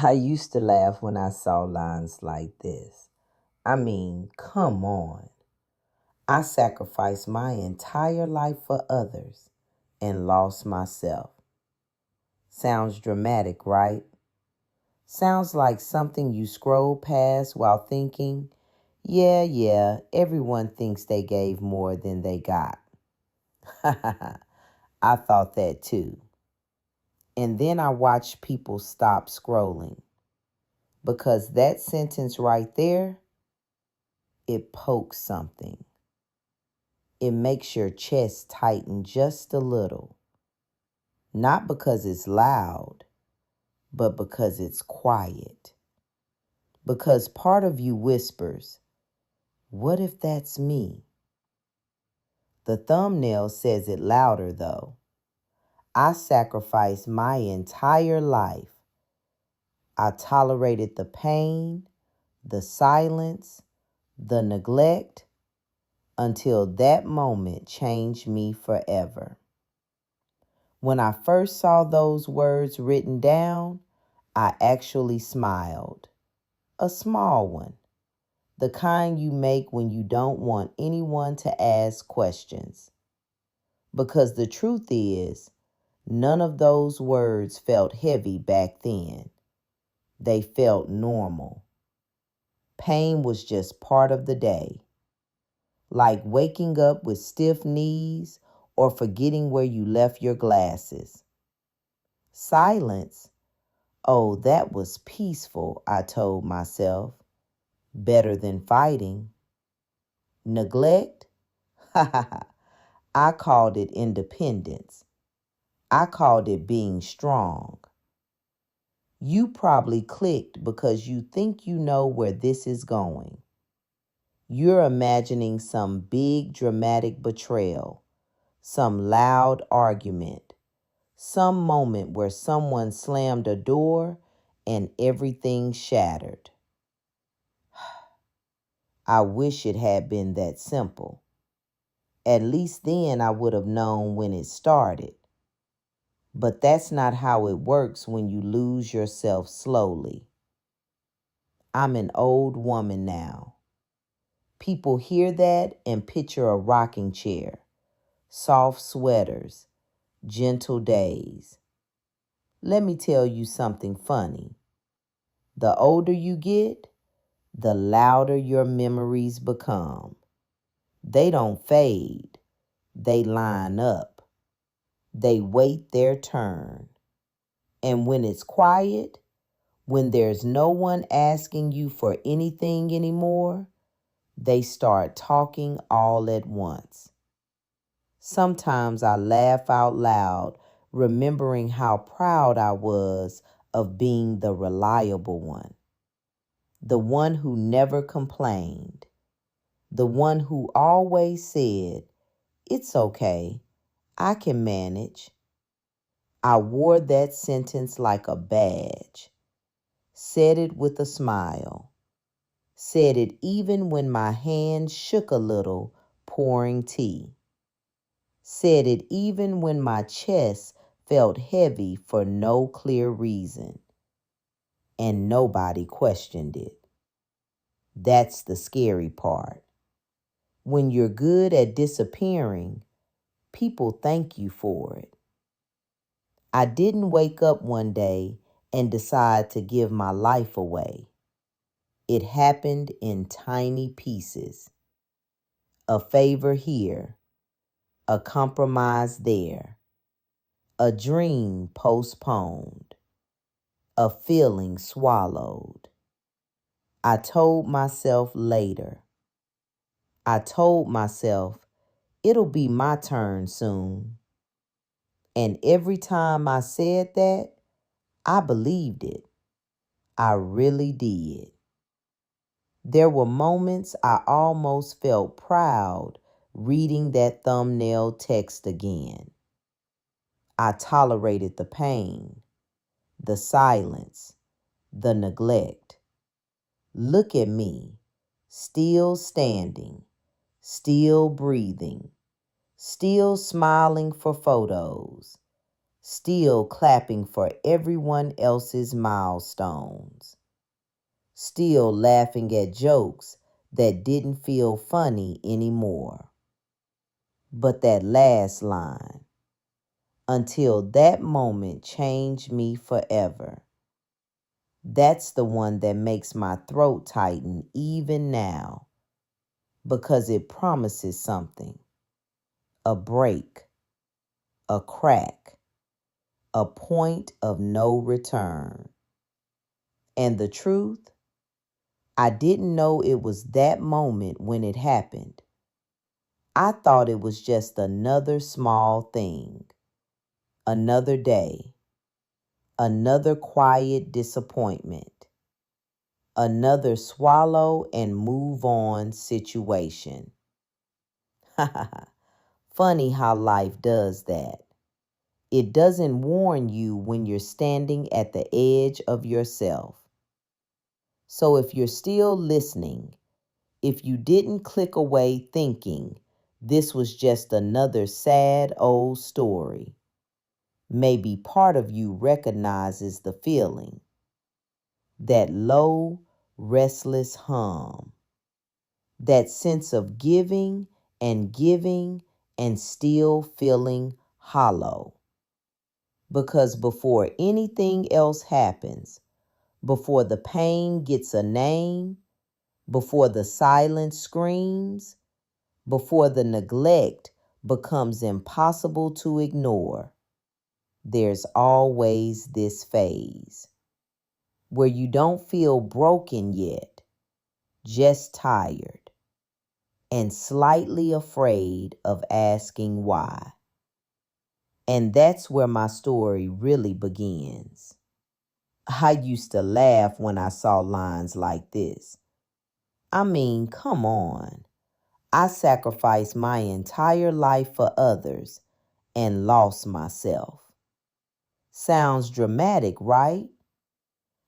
I used to laugh when I saw lines like this. I mean, come on. I sacrificed my entire life for others and lost myself. Sounds dramatic, right? Sounds like something you scroll past while thinking, yeah, everyone thinks they gave more than they got. I thought that too. And then I watched people stop scrolling because that sentence right there, it pokes something. It makes your chest tighten just a little. Not because it's loud, but because it's quiet. Because part of you whispers, what if that's me? The thumbnail says it louder though. I sacrificed my entire life. I tolerated the pain, the silence, the neglect, until that moment changed me forever. When I first saw those words written down, I actually smiled. A small one. The kind you make when you don't want anyone to ask questions. Because the truth is, none of those words felt heavy back then. They felt normal. Pain was just part of the day. Like waking up with stiff knees or forgetting where you left your glasses. Silence. Oh, that was peaceful, I told myself. Better than fighting. Neglect? Ha ha ha. I called it independence. I called it being strong. You probably clicked because you think you know where this is going. You're imagining some big dramatic betrayal, some loud argument, some moment where someone slammed a door and everything shattered. I wish it had been that simple. At least then I would have known when it started. But that's not how it works when you lose yourself slowly. I'm an old woman now. People hear that and picture a rocking chair, soft sweaters, gentle days. Let me tell you something funny. The older you get, the louder your memories become. They don't fade. They line up. They wait their turn. And when it's quiet, when there's no one asking you for anything anymore, they start talking all at once. Sometimes I laugh out loud, remembering how proud I was of being the reliable one, the one who never complained, the one who always said, "It's okay, I can manage." I wore that sentence like a badge, said it with a smile, said it even when my hands shook a little pouring tea. Said it even when my chest felt heavy for no clear reason. And nobody questioned it. That's the scary part. When you're good at disappearing, people thank you for it. I didn't wake up one day and decide to give my life away. It happened in tiny pieces. A favor here, a compromise there, a dream postponed, a feeling swallowed. I told myself later. I told myself it'll be my turn soon. And every time I said that, I believed it. I really did. There were moments I almost felt proud reading that thumbnail text again. I tolerated the pain, the silence, the neglect. Look at me, still standing, still breathing, still smiling for photos, still clapping for everyone else's milestones, still laughing at jokes that didn't feel funny anymore. But that last line, until that moment changed me forever, that's the one that makes my throat tighten even now, because it promises something: a break, a crack, a point of no return. And the truth, I didn't know it was that moment when it happened. I thought it was just another small thing, another day, another quiet disappointment, another swallow and move on situation. Funny how life does that. It doesn't warn you when you're standing at the edge of yourself. So if you're still listening, if you didn't click away thinking this was just another sad old story, maybe part of you recognizes the feeling, that low, restless hum, that sense of giving and still feeling hollow. Because before anything else happens, before the pain gets a name, before the silence screams, before the neglect becomes impossible to ignore, there's always this phase where you don't feel broken yet, just tired and slightly afraid of asking why. And that's where my story really begins. I used to laugh when I saw lines like this. I mean, come on. I sacrificed my entire life for others and lost myself. Sounds dramatic, right?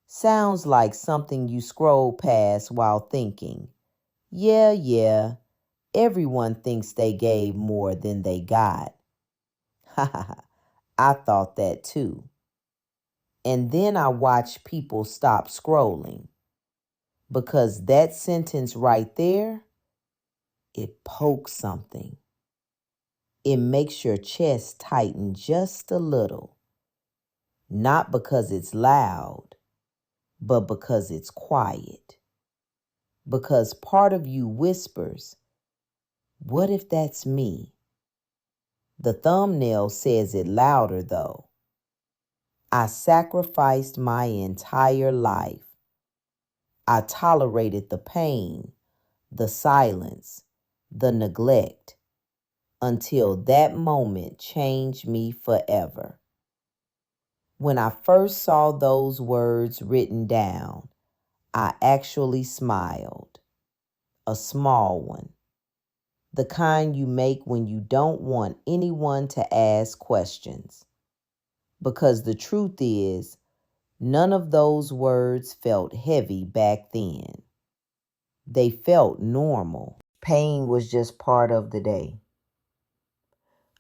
Sounds like something you scroll past while thinking, yeah, everyone thinks they gave more than they got. Ha ha ha. I thought that too. And then I watched people stop scrolling, because that sentence right there, it pokes something. It makes your chest tighten just a little. Not because it's loud, but because it's quiet. Because part of you whispers, what if that's me? The thumbnail says it louder though. I sacrificed my entire life. I tolerated the pain, the silence, the neglect, until that moment changed me forever. When I first saw those words written down, I actually smiled. A small one. The kind you make when you don't want anyone to ask questions. Because the truth is, none of those words felt heavy back then. They felt normal. Pain was just part of the day.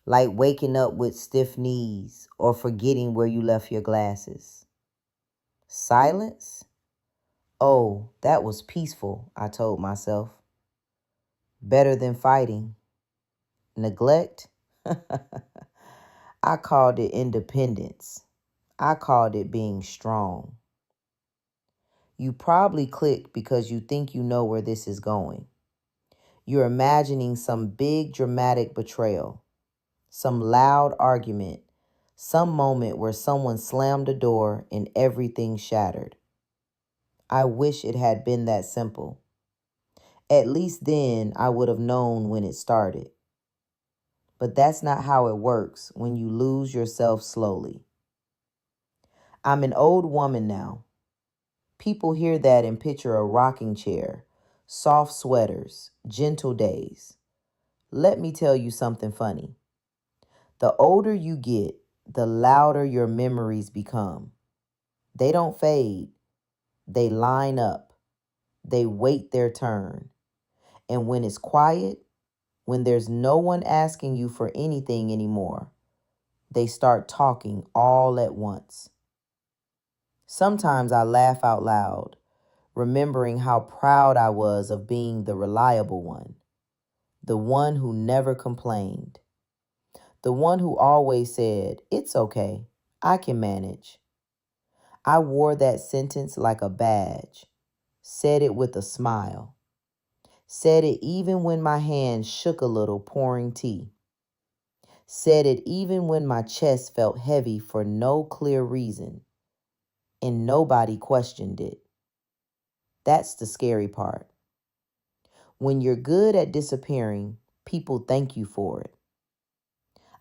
Like waking up with stiff knees or forgetting where you left your glasses. Silence? Oh, that was peaceful, I told myself. Better than fighting. Neglect? I called it independence. I called it being strong. You probably clicked because you think you know where this is going. You're imagining some big dramatic betrayal, some loud argument, some moment where someone slammed a door and everything shattered. I wish it had been that simple. At least then I would have known when it started. But that's not how it works when you lose yourself slowly. I'm an old woman now. People hear that and picture a rocking chair, soft sweaters, gentle days. Let me tell you something funny. The older you get, the louder your memories become. They don't fade. They line up. They wait their turn. And when it's quiet, when there's no one asking you for anything anymore, They start talking all at once. Sometimes I laugh out loud, remembering how proud I was of being the reliable one, the one who never complained, the one who always said, "It's okay, I can manage." I wore that sentence like a badge, said it with a smile, said it even when my hand shook a little pouring tea, said it even when my chest felt heavy for no clear reason, and nobody questioned it. That's the scary part. When you're good at disappearing, people thank you for it.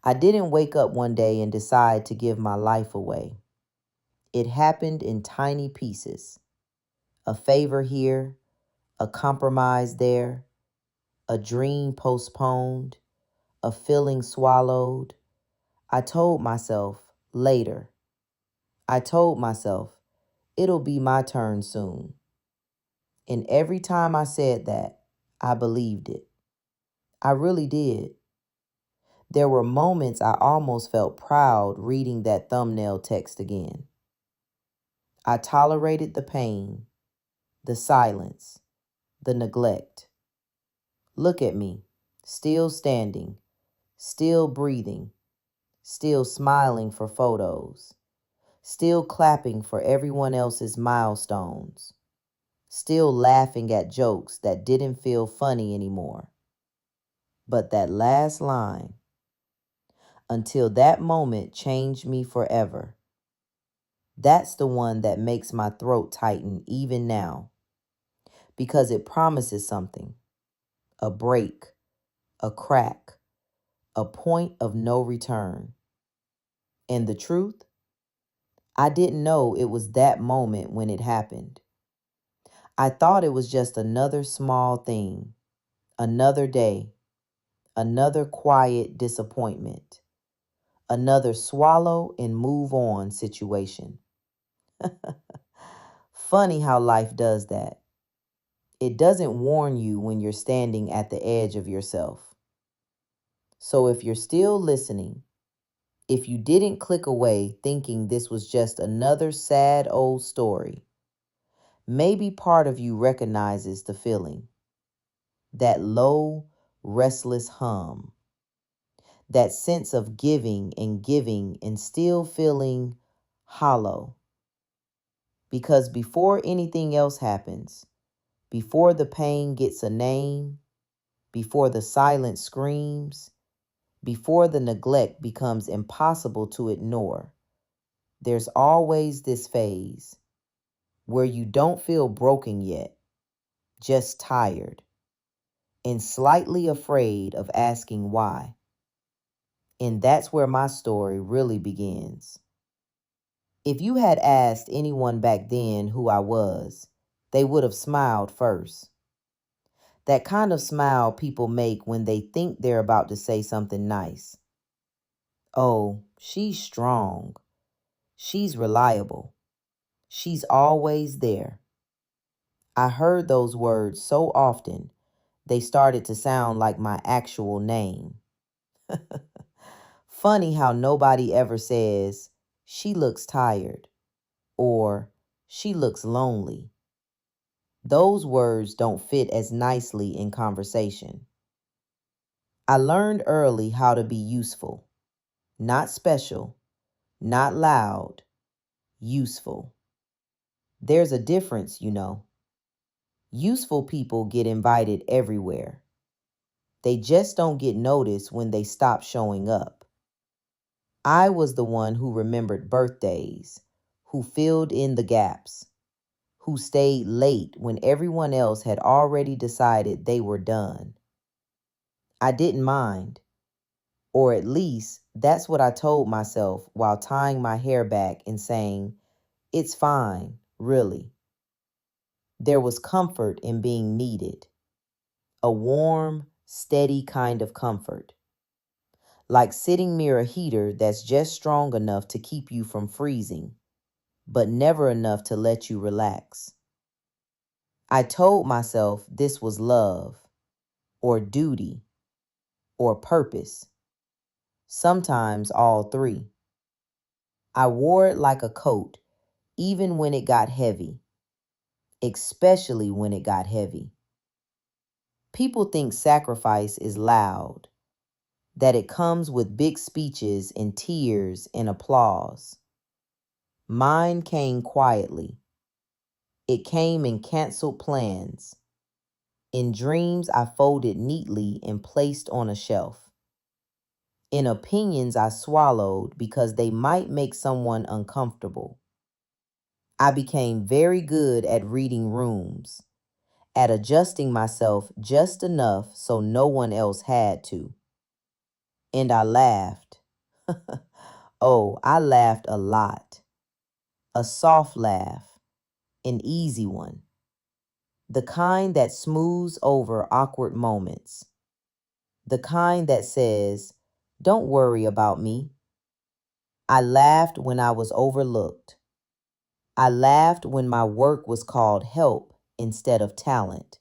I didn't wake up one day and decide to give my life away. It happened in tiny pieces. A favor here, a compromise there, a dream postponed, a feeling swallowed. I told myself, later. I told myself, it'll be my turn soon. And every time I said that, I believed it. I really did. There were moments I almost felt proud reading that thumbnail text again. I tolerated the pain, the silence, the neglect. Look at me, still standing, still breathing, still smiling for photos, still clapping for everyone else's milestones, still laughing at jokes that didn't feel funny anymore. But that last line, until that moment changed me forever, that's the one that makes my throat tighten even now, because it promises something, a break, a crack, a point of no return. And the truth, I didn't know it was that moment when it happened. I thought it was just another small thing, another day, another quiet disappointment, another swallow and move on situation. Funny how life does that. It doesn't warn you when you're standing at the edge of yourself. So if you're still listening, if you didn't click away thinking this was just another sad old story, maybe part of you recognizes the feeling. That low, restless hum. That sense of giving and still feeling hollow. Because before anything else happens, before the pain gets a name, before the silence screams, before the neglect becomes impossible to ignore, there's always this phase where you don't feel broken yet, just tired and slightly afraid of asking why. And that's where my story really begins. If you had asked anyone back then who I was, they would have smiled first. That kind of smile people make when they think they're about to say something nice. Oh, she's strong. She's reliable. She's always there. I heard those words so often, they started to sound like my actual name. Funny how nobody ever says, she looks tired, or she looks lonely. Those words don't fit as nicely in conversation. I learned early how to be useful, not special, not loud, useful. There's a difference, you know. Useful people get invited everywhere. They just don't get noticed when they stop showing up. I was the one who remembered birthdays, who filled in the gaps, who stayed late when everyone else had already decided they were done. I didn't mind, or at least that's what I told myself while tying my hair back and saying, it's fine, really. There was comfort in being needed, a warm, steady kind of comfort, like sitting near a heater that's just strong enough to keep you from freezing, but never enough to let you relax. I told myself this was love, or duty, or purpose. sometimes all three. I wore it like a coat, even when it got heavy, especially when it got heavy. People think sacrifice is loud, that it comes with big speeches and tears and applause. Mine came quietly. It came in canceled plans, in dreams I folded neatly and placed on a shelf, in opinions I swallowed because they might make someone uncomfortable. I became very good at reading rooms, at adjusting myself just enough so no one else had to. And I laughed. Oh, I laughed a lot. A soft laugh, an easy one. The kind that smooths over awkward moments. The kind that says, "Don't worry about me." I laughed when I was overlooked. I laughed when my work was called help instead of talent.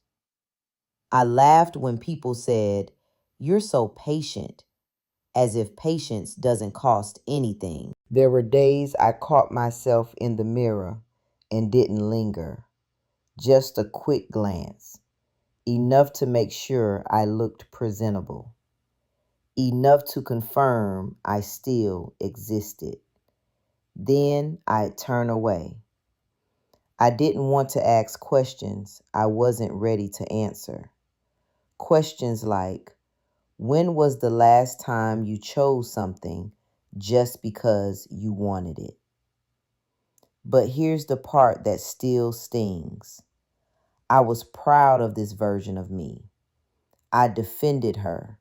I laughed when people said, "You're so patient," as if patience doesn't cost anything. There were days I caught myself in the mirror and didn't linger. Just a quick glance, enough to make sure I looked presentable, enough to confirm I still existed. Then I'd turn away. I didn't want to ask questions I wasn't ready to answer. Questions like, when was the last time you chose something just because you wanted it? But here's the part that still stings. I was proud of this version of me. I defended her.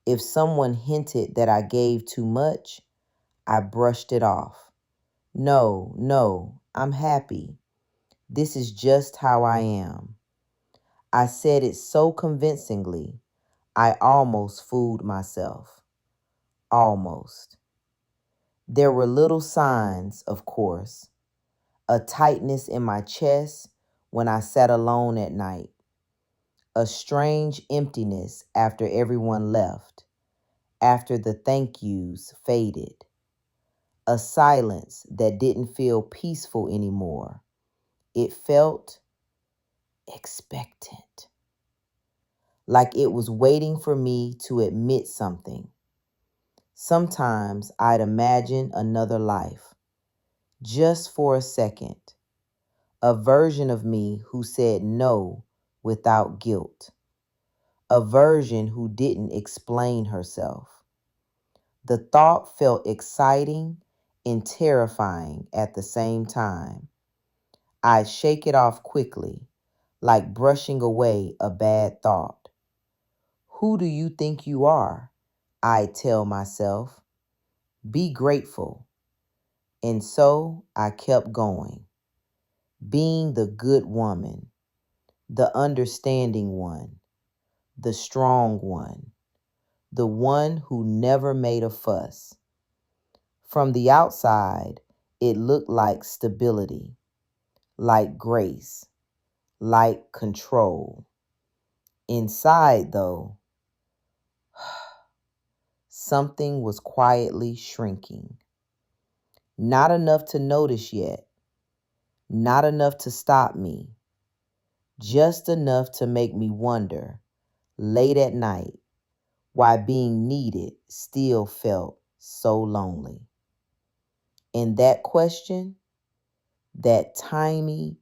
If someone hinted that I gave too much, I brushed it off. No, no, I'm happy. This is just how I am. I said it so convincingly, I almost fooled myself. Almost. There were little signs, of course. A tightness in my chest when I sat alone at night. A strange emptiness after everyone left, after the thank yous faded. A silence that didn't feel peaceful anymore. It felt expectant, like it was waiting for me to admit something. Sometimes I'd imagine another life, just for a second, a version of me who said no without guilt, a version who didn't explain herself. The thought felt exciting and terrifying at the same time. I'd shake it off quickly, like brushing away a bad thought. Who do you think you are? I'd tell myself. Be grateful. And so I kept going, being the good woman, the understanding one, the strong one, the one who never made a fuss. From the outside, it looked like stability, like grace, like control. Inside, though, something was quietly shrinking. Not enough to notice yet, not enough to stop me, just enough to make me wonder, late at night, why being needed still felt so lonely. And that question, that tiny,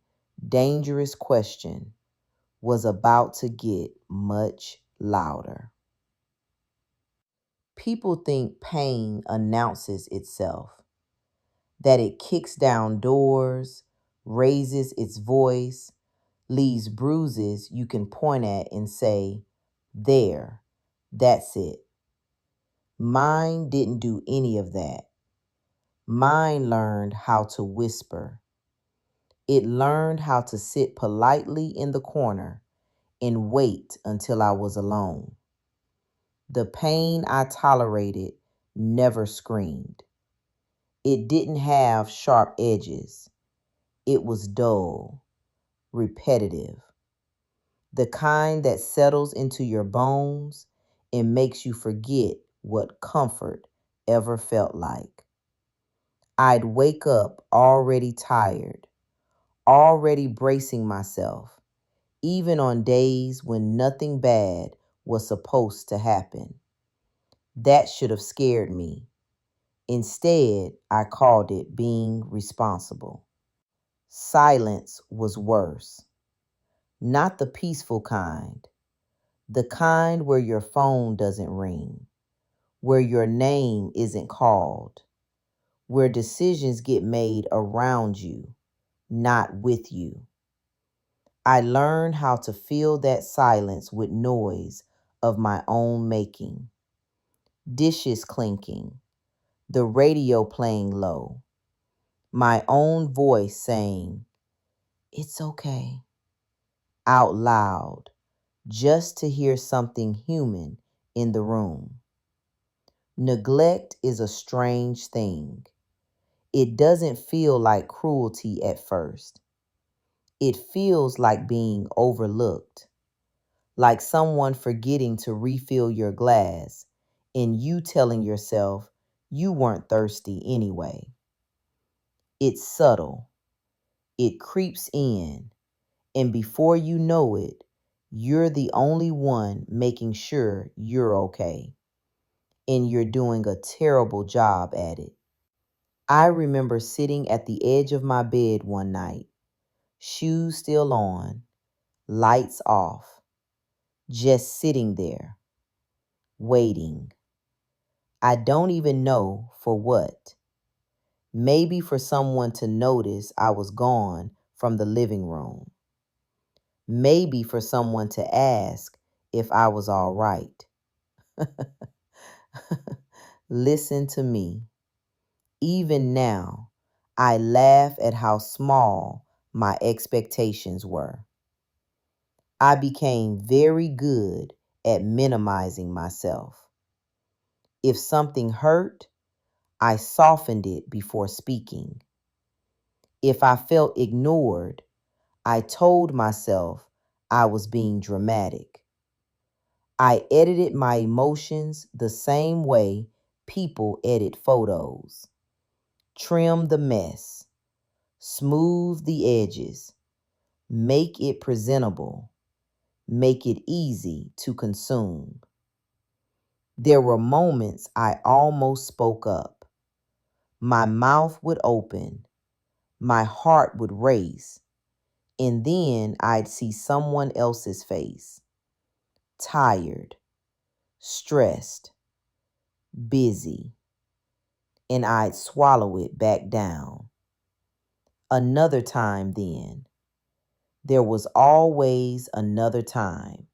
dangerous question, was about to get much louder. People think pain announces itself, that it kicks down doors, raises its voice, leaves bruises you can point at and say, "There, that's it." Mine didn't do any of that. Mine learned how to whisper. It learned how to sit politely in the corner and wait until I was alone. The pain I tolerated never screamed. It didn't have sharp edges. It was dull, repetitive, the kind that settles into your bones and makes you forget what comfort ever felt like. I'd wake up already tired, already bracing myself, even on days when nothing bad was supposed to happen. That should have scared me. Instead, I called it being responsible. Silence was worse. Not the peaceful kind, the kind where your phone doesn't ring, where your name isn't called, where decisions get made around you, not with you. I learned how to fill that silence with noise of my own making. Dishes clinking, the radio playing low, my own voice saying, "It's okay," out loud, just to hear something human in the room. Neglect is a strange thing. It doesn't feel like cruelty at first. It feels like being overlooked, like someone forgetting to refill your glass and you telling yourself you weren't thirsty anyway. It's subtle. It creeps in, and before you know it, you're the only one making sure you're okay, and you're doing a terrible job at it. I remember sitting at the edge of my bed one night, shoes still on, lights off, just sitting there, waiting. I don't even know for what. Maybe for someone to notice I was gone from the living room. Maybe for someone to ask if I was all right. Listen to me. Even now, I laugh at how small my expectations were. I became very good at minimizing myself. If something hurt, I softened it before speaking. If I felt ignored, I told myself I was being dramatic. I edited my emotions the same way people edit photos. Trim the mess, smooth the edges, make it presentable, make it easy to consume. There were moments I almost spoke up. My mouth would open, my heart would race, and then I'd see someone else's face. Tired, stressed, busy, and I'd swallow it back down. Another time then. There was always another time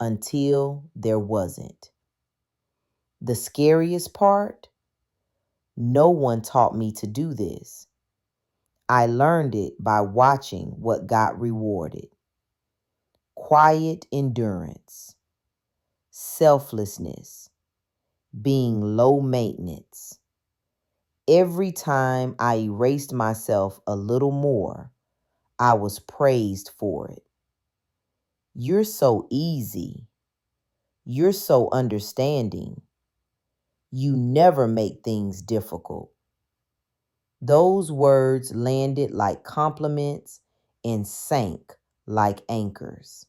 until there wasn't. The scariest part? No one taught me to do this. I learned it by watching what got rewarded. Quiet endurance, selflessness, being low maintenance. Every time I erased myself a little more, I was praised for it. You're so easy. You're so understanding. You never make things difficult. Those words landed like compliments and sank like anchors.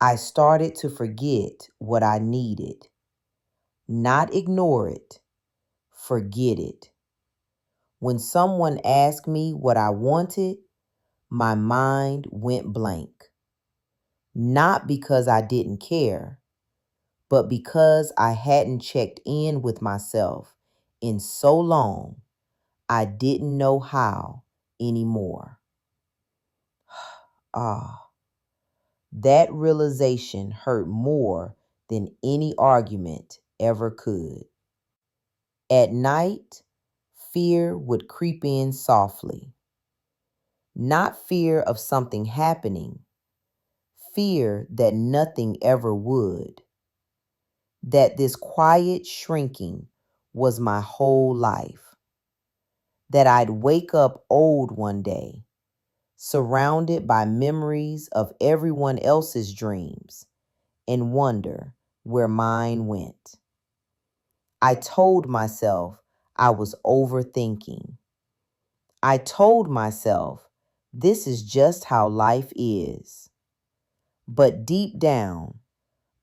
I started to forget what I needed. Not ignore it, forget it. When someone asked me what I wanted, my mind went blank. Not because I didn't care, but because I hadn't checked in with myself in so long, I didn't know how anymore. Ah, that realization hurt more than any argument ever could. At night, fear would creep in softly. Not fear of something happening, fear that nothing ever would. That this quiet shrinking was my whole life. That I'd wake up old one day, surrounded by memories of everyone else's dreams, and wonder where mine went. I told myself I was overthinking. I told myself this is just how life is. But deep down,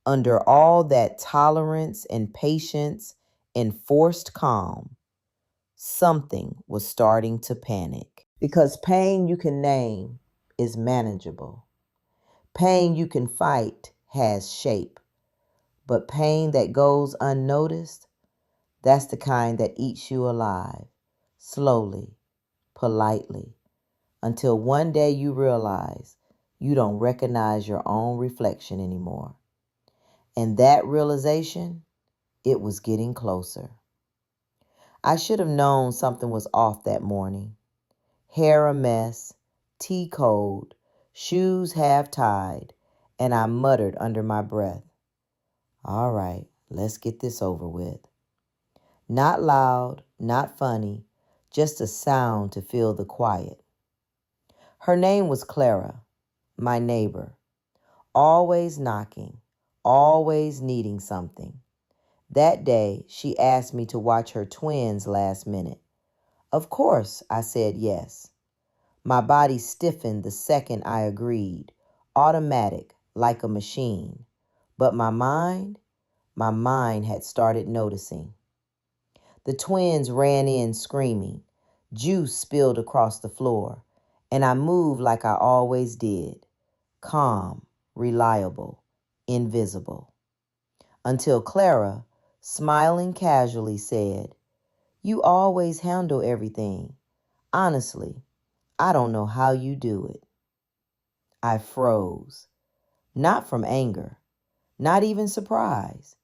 under all that tolerance and patience and forced calm, something was starting to panic. Because pain you can name is manageable. Pain you can fight has shape. But pain that goes unnoticed, that's the kind that eats you alive, slowly, politely, until one day you realize you don't recognize your own reflection anymore. And that realization, it was getting closer. I should have known something was off that morning. Hair a mess, tea cold, shoes half tied, and I muttered under my breath, "All right, let's get this over with." Not loud, not funny, just a sound to fill the quiet. Her name was Clara, my neighbor, always knocking, always needing something. That day, she asked me to watch her twins last minute. Of course, I said yes. My body stiffened the second I agreed, automatic, like a machine. But my mind had started noticing. The twins ran in screaming. Juice spilled across the floor, and I moved like I always did, calm, reliable, invisible. Until Clara, smiling casually, said, "You always handle everything. Honestly, I don't know how you do it." I froze, not from anger, not even surprise,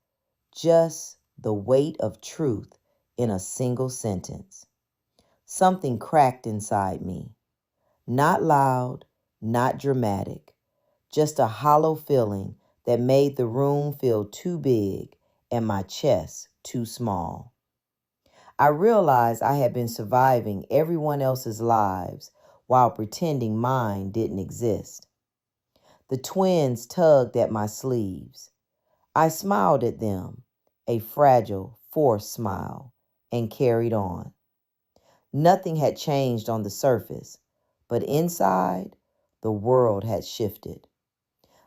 just the weight of truth in a single sentence. Something cracked inside me, not loud, not dramatic, just a hollow feeling that made the room feel too big and my chest too small. I realized I had been surviving everyone else's lives while pretending mine didn't exist. The twins tugged at my sleeves. I smiled at them, a fragile, forced smile, and carried on. Nothing had changed on the surface, but inside, the world had shifted.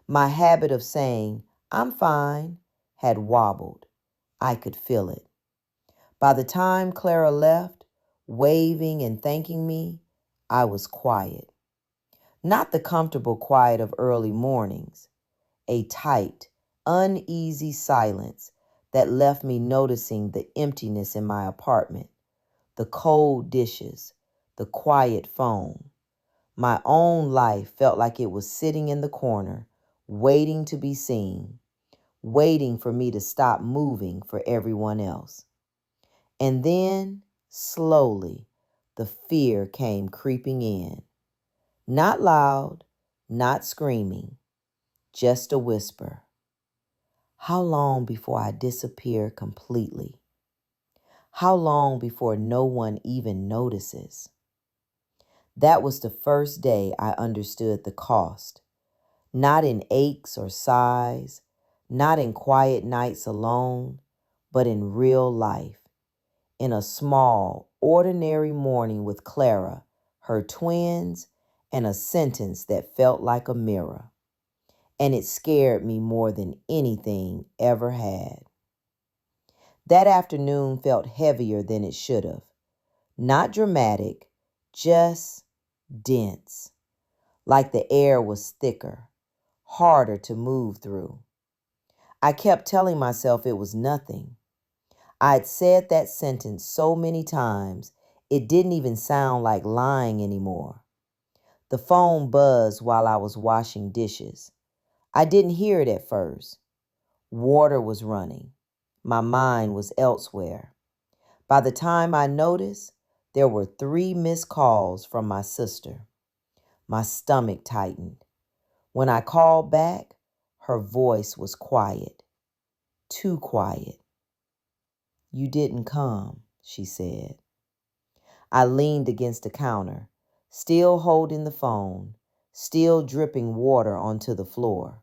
My habit of saying, "I'm fine," had wobbled. I could feel it. By the time Clara left, waving and thanking me, I was quiet. Not the comfortable quiet of early mornings, a tight, uneasy silence that left me noticing the emptiness in my apartment, the cold dishes, the quiet phone. My own life felt like it was sitting in the corner, waiting to be seen, waiting for me to stop moving for everyone else. And then, slowly, the fear came creeping in. Not loud, not screaming, just a whisper. How long before I disappear completely? How long before no one even notices? That was the first day I understood the cost. Not in aches or sighs, not in quiet nights alone, but in real life. In a small, ordinary morning with Clara, her twins, and a sentence that felt like a mirror. And it scared me more than anything ever had. That afternoon felt heavier than it should have. Not dramatic, just dense. Like the air was thicker, harder to move through. I kept telling myself it was nothing. I'd said that sentence so many times, it didn't even sound like lying anymore. The phone buzzed while I was washing dishes. I didn't hear it at first. Water was running. My mind was elsewhere. By the time I noticed, there were 3 missed calls from my sister. My stomach tightened. When I called back, her voice was quiet, too quiet. "You didn't come," she said. I leaned against the counter, still holding the phone, still dripping water onto the floor.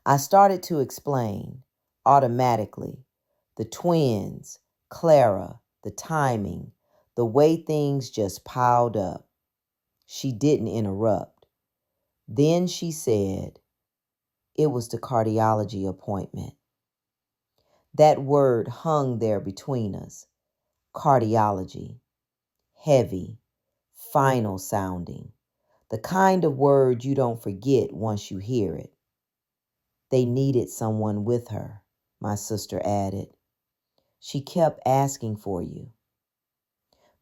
I started to explain, automatically. The twins, Clara, the timing, the way things just piled up. She didn't interrupt. Then she said, it was the cardiology appointment. That word hung there between us. Cardiology. Heavy, final sounding. The kind of word you don't forget once you hear it. They needed someone with her, my sister added. She kept asking for you.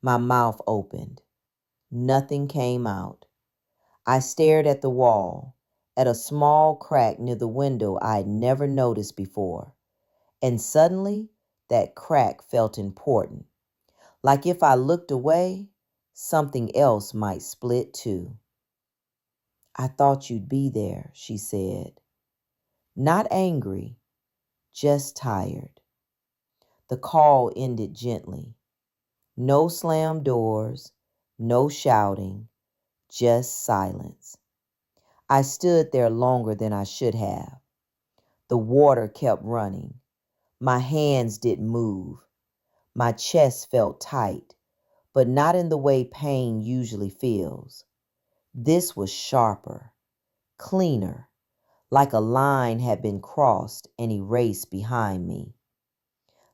My mouth opened. Nothing came out. I stared at the wall, at a small crack near the window I'd never noticed before. And suddenly, that crack felt important. Like if I looked away, something else might split too. I thought you'd be there, she said. Not angry, just tired. The call ended gently. No slammed doors, no shouting, just silence. I stood there longer than I should have. The water kept running. My hands didn't move. My chest felt tight, but not in the way pain usually feels. This was sharper, cleaner, like a line had been crossed and erased behind me.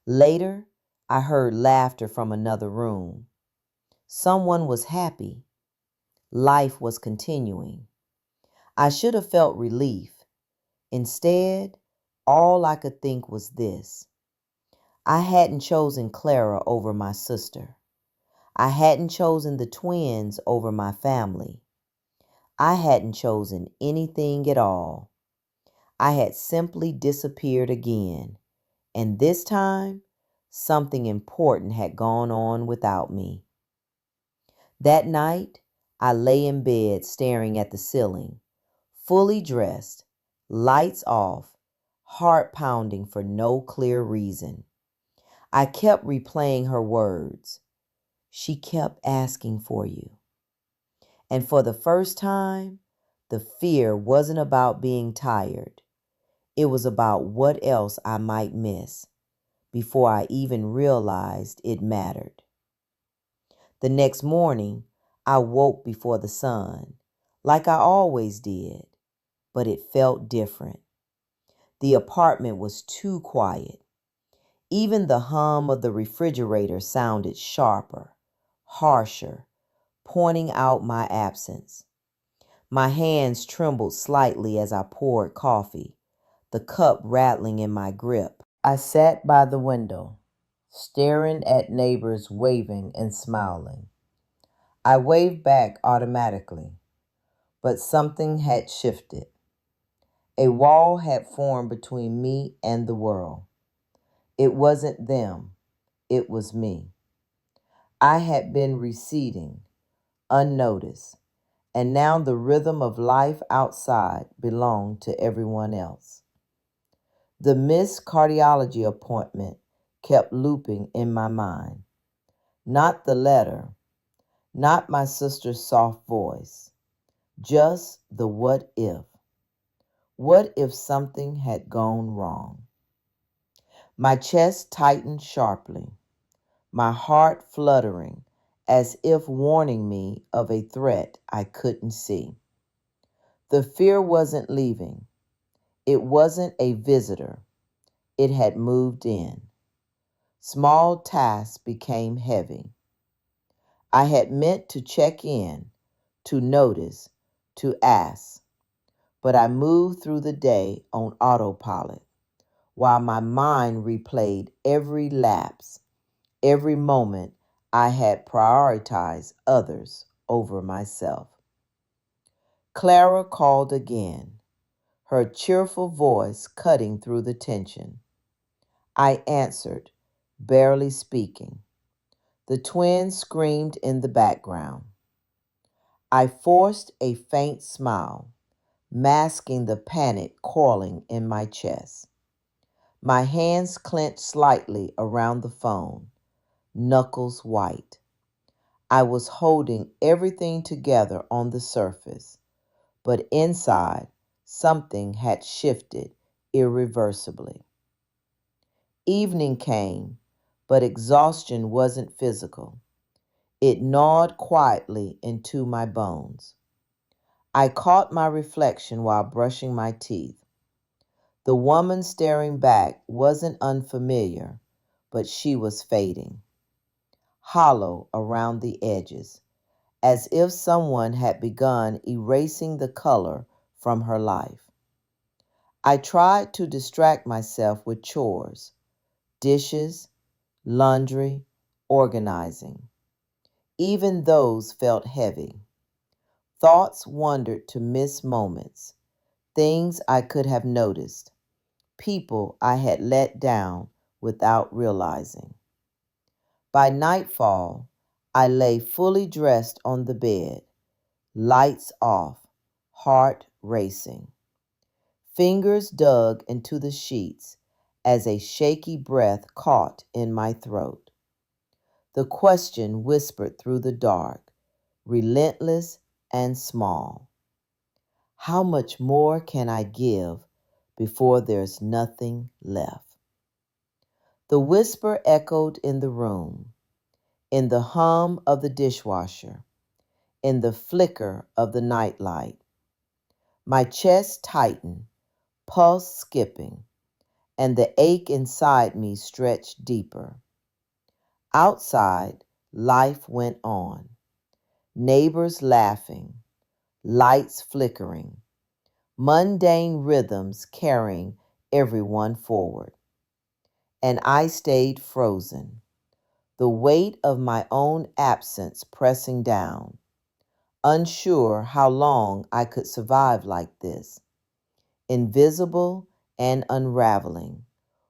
Later, I heard laughter from another room. Someone was happy. Life was continuing. I should have felt relief. Instead, all I could think was this. I hadn't chosen Clara over my sister. I hadn't chosen the twins over my family. I hadn't chosen anything at all. I had simply disappeared again, and this time, something important had gone on without me. That night, I lay in bed staring at the ceiling, fully dressed, lights off, heart pounding for no clear reason. I kept replaying her words. She kept asking for you. And for the first time, the fear wasn't about being tired. It was about what else I might miss before I even realized it mattered. The next morning, I woke before the sun, like I always did, but it felt different. The apartment was too quiet. Even the hum of the refrigerator sounded sharper, harsher, pointing out my absence. My hands trembled slightly as I poured coffee, the cup rattling in my grip. I sat by the window, staring at neighbors waving and smiling. I waved back automatically, but something had shifted. A wall had formed between me and the world. It wasn't them, it was me. I had been receding, unnoticed, and now the rhythm of life outside belonged to everyone else. The missed cardiology appointment kept looping in my mind. Not the letter, not my sister's soft voice, just the what if. What if something had gone wrong? My chest tightened sharply, my heart fluttering as if warning me of a threat I couldn't see. The fear wasn't leaving. It wasn't a visitor. It had moved in. Small tasks became heavy. I had meant to check in, to notice, to ask, but I moved through the day on autopilot while my mind replayed every lapse, every moment I had prioritized others over myself. Clara called again, her cheerful voice cutting through the tension. I answered, barely speaking. The twins screamed in the background. I forced a faint smile, masking the panic coiling in my chest. My hands clenched slightly around the phone, knuckles white. I was holding everything together on the surface, but inside, something had shifted irreversibly. Evening came, but exhaustion wasn't physical. It gnawed quietly into my bones. I caught my reflection while brushing my teeth. The woman staring back wasn't unfamiliar, but she was fading, hollow around the edges, as if someone had begun erasing the color from her life. I tried to distract myself with chores, dishes, laundry, organizing. Even those felt heavy. Thoughts wandered to miss moments, things I could have noticed, people I had let down without realizing. By nightfall, I lay fully dressed on the bed, lights off, heart racing. Fingers dug into the sheets as a shaky breath caught in my throat. The question whispered through the dark, relentless and small. How much more can I give before there's nothing left? The whisper echoed in the room, in the hum of the dishwasher, in the flicker of the nightlight. My chest tightened, pulse skipping, and the ache inside me stretched deeper. Outside, life went on. Neighbors laughing, lights flickering, mundane rhythms carrying everyone forward. And I stayed frozen, the weight of my own absence pressing down, unsure how long I could survive like this, invisible and unraveling,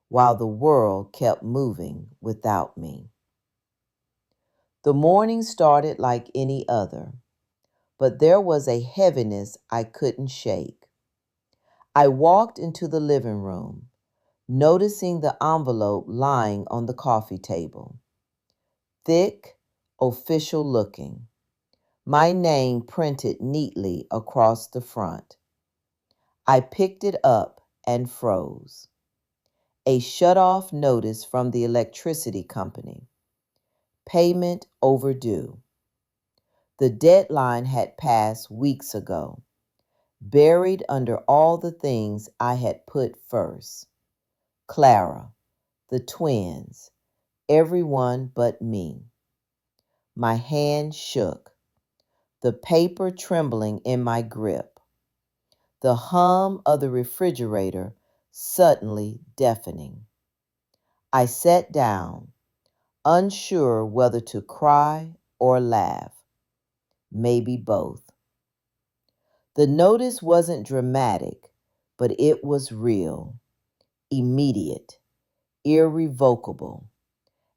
while the world kept moving without me. The morning started like any other, but there was a heaviness I couldn't shake. I walked into the living room, noticing the envelope lying on the coffee table. Thick, official looking, my name printed neatly across the front. I picked it up and froze. A shut-off notice from the electricity company. Payment overdue. The deadline had passed weeks ago, buried under all the things I had put first. Clara, the twins, everyone but me. My hand shook, the paper trembling in my grip, the hum of the refrigerator suddenly deafening. I sat down, unsure whether to cry or laugh, maybe both. The notice wasn't dramatic, but it was real, immediate, irrevocable,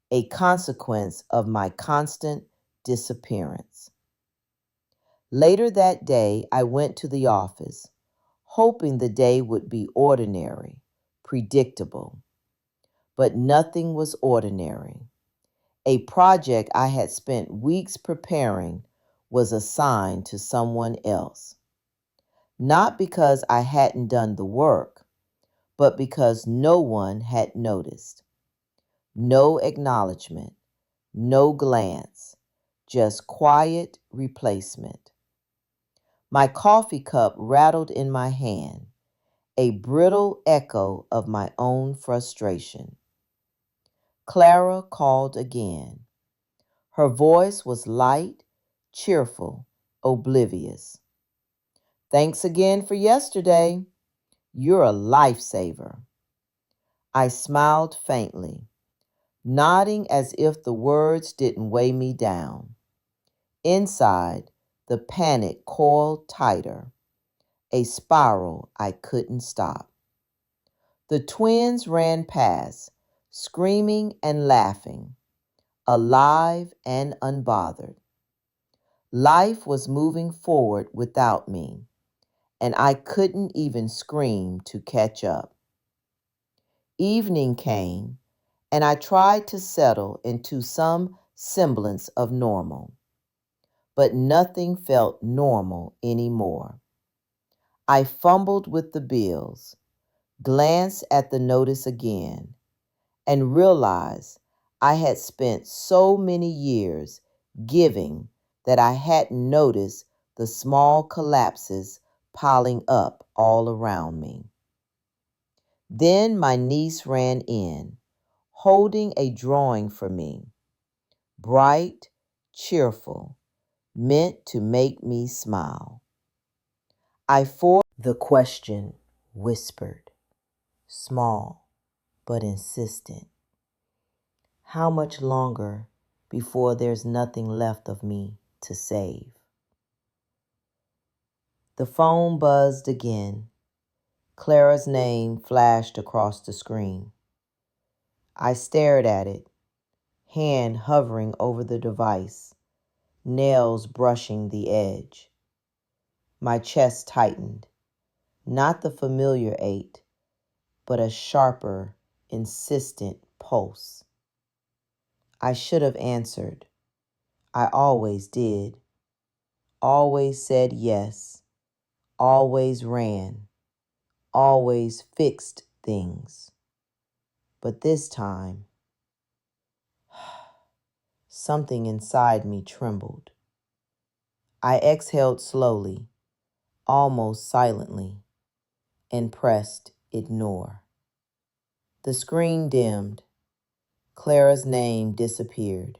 a consequence of my constant disappearance. Later that day, I went to the office, hoping the day would be ordinary, predictable. But nothing was ordinary. A project I had spent weeks preparing was assigned to someone else. Not because I hadn't done the work, but because no one had noticed. No acknowledgement, no glance, just quiet replacement. My coffee cup rattled in my hand, a brittle echo of my own frustration. Clara called again. Her voice was light, cheerful, oblivious. Thanks again for yesterday. You're a lifesaver. I smiled faintly, nodding as if the words didn't weigh me down. Inside, the panic coiled tighter, a spiral I couldn't stop. The twins ran past, screaming and laughing, alive and unbothered. Life was moving forward without me, and I couldn't even scream to catch up. Evening came, and I tried to settle into some semblance of normal, but nothing felt normal anymore. I fumbled with the bills, glanced at the notice again, and realized I had spent so many years giving that I hadn't noticed the small collapses piling up all around me. Then my niece ran in, holding a drawing for me, bright, cheerful, meant to make me smile. The question whispered, small but insistent. How much longer before there's nothing left of me to save? The phone buzzed again. Clara's name flashed across the screen. I stared at it, hand hovering over the device, nails brushing the edge. My chest tightened, not the familiar ache, but a sharper, insistent pulse. I should have answered. I always did. Always said yes. Always ran. Always fixed things. But this time, something inside me trembled. I exhaled slowly, almost silently, and pressed ignore. The screen dimmed. Clara's name disappeared.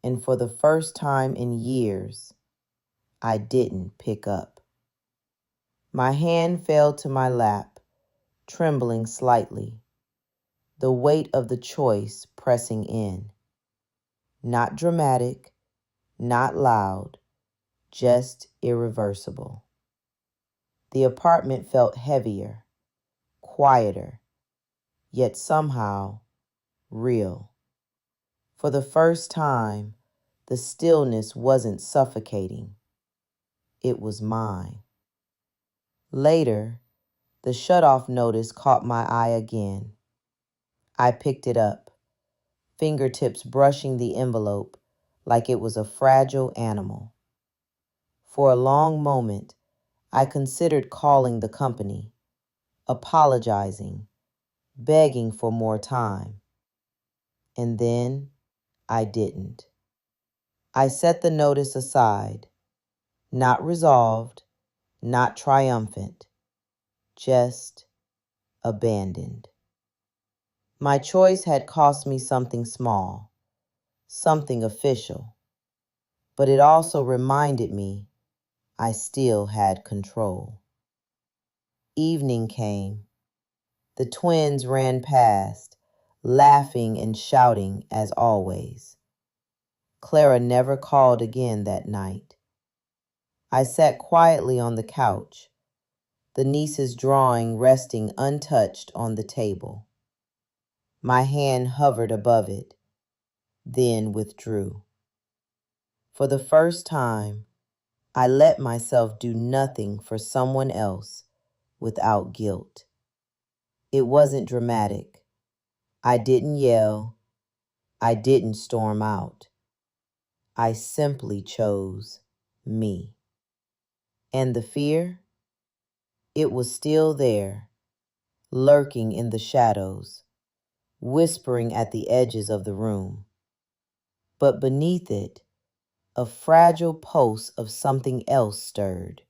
And for the first time in years, I didn't pick up. My hand fell to my lap, trembling slightly, the weight of the choice pressing in. Not dramatic, not loud, just irreversible. The apartment felt heavier, quieter, yet somehow real. For the first time, the stillness wasn't suffocating. It was mine. Later, the shut-off notice caught my eye again. I picked it up, fingertips brushing the envelope like it was a fragile animal. For a long moment, I considered calling the company, apologizing, begging for more time. And then I didn't. I set the notice aside, not resolved, not triumphant, just abandoned. My choice had cost me something small, something official, but it also reminded me I still had control. Evening came. The twins ran past, laughing and shouting as always. Clara never called again that night. I sat quietly on the couch, the niece's drawing resting untouched on the table. My hand hovered above it, then withdrew. For the first time, I let myself do nothing for someone else without guilt. It wasn't dramatic. I didn't yell. I didn't storm out. I simply chose me. And the fear? It was still there, lurking in the shadows, whispering at the edges of the room. But beneath it, a fragile pulse of something else stirred.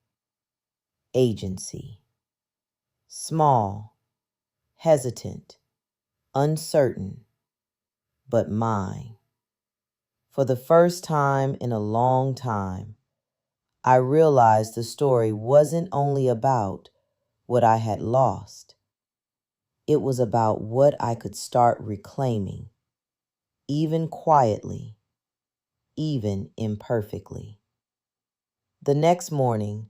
Agency. Small, hesitant, uncertain, but mine. For the first time in a long time, I realized the story wasn't only about what I had lost. It was about what I could start reclaiming, even quietly, even imperfectly. The next morning,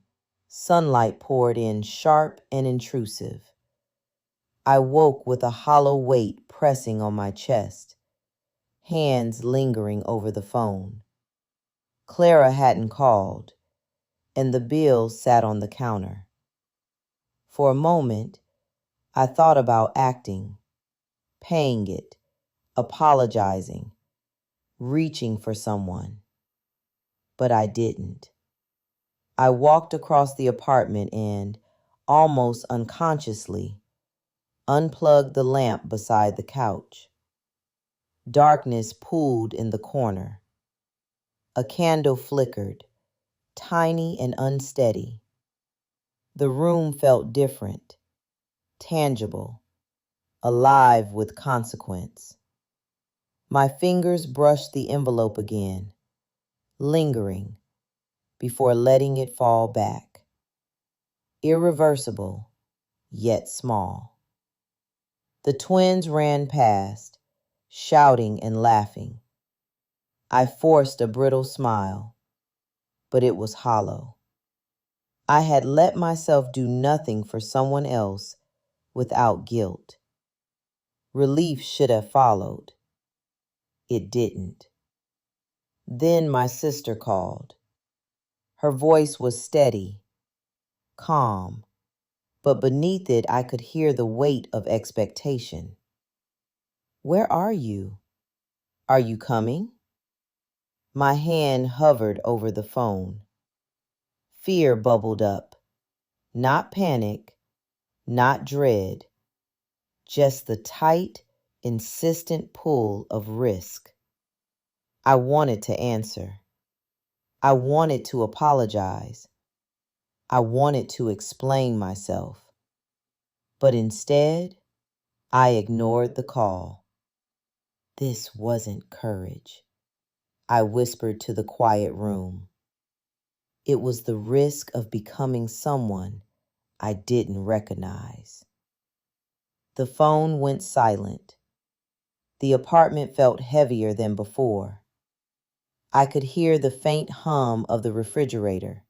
sunlight poured in sharp and intrusive. I woke with a hollow weight pressing on my chest, hands lingering over the phone. Clara hadn't called, and the bill sat on the counter. For a moment, I thought about acting, paying it, apologizing, reaching for someone. But I didn't. I walked across the apartment and, almost unconsciously, unplugged the lamp beside the couch. Darkness pooled in the corner. A candle flickered, tiny and unsteady. The room felt different, tangible, alive with consequence. My fingers brushed the envelope again, lingering, before letting it fall back. Irreversible, yet small. The twins ran past, shouting and laughing. I forced a brittle smile, but it was hollow. I had let myself do nothing for someone else without guilt. Relief should have followed. It didn't. Then my sister called. Her voice was steady, calm, but beneath it I could hear the weight of expectation. "Where are you? Are you coming?" My hand hovered over the phone. Fear bubbled up. Not panic, not dread, just the tight, insistent pull of risk. I wanted to answer. I wanted to apologize. I wanted to explain myself. But instead, I ignored the call. This wasn't courage, I whispered to the quiet room. It was the risk of becoming someone I didn't recognize. The phone went silent. The apartment felt heavier than before. I could hear the faint hum of the refrigerator,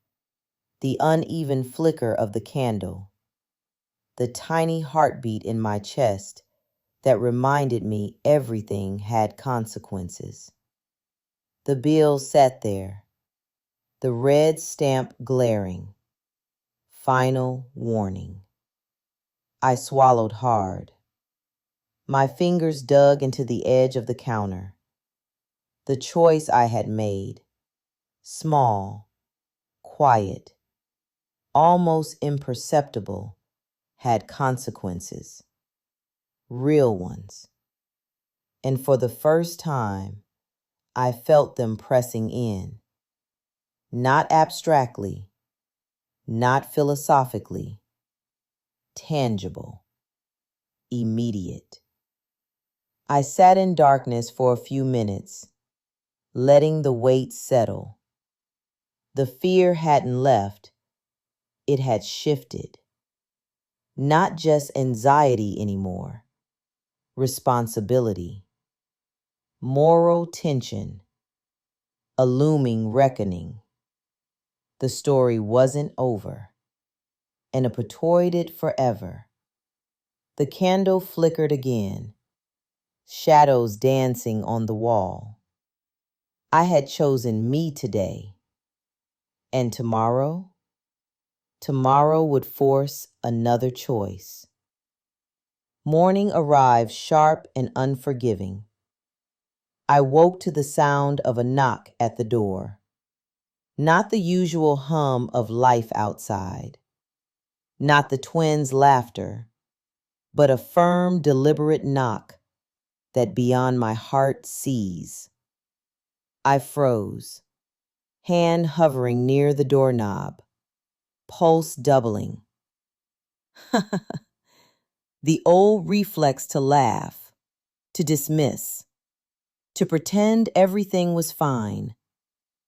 the uneven flicker of the candle, the tiny heartbeat in my chest that reminded me everything had consequences. The bill sat there, the red stamp glaring. Final warning. I swallowed hard. My fingers dug into the edge of the counter. The choice I had made, small, quiet, almost imperceptible, had consequences, real ones. And for the first time, I felt them pressing in, not abstractly, not philosophically, tangible, immediate. I sat in darkness for a few minutes, letting the weight settle. The fear hadn't left, it had shifted. Not just anxiety anymore, responsibility, moral tension, a looming reckoning. The story wasn't over, and it perpetuated forever. The candle flickered again, shadows dancing on the wall. I had chosen me today, and tomorrow? Tomorrow would force another choice. Morning arrived sharp and unforgiving. I woke to the sound of a knock at the door. Not the usual hum of life outside. Not the twins' laughter, but a firm, deliberate knock that beyond my heart sees. I froze, hand hovering near the doorknob, pulse doubling. The old reflex to laugh, to dismiss, to pretend everything was fine,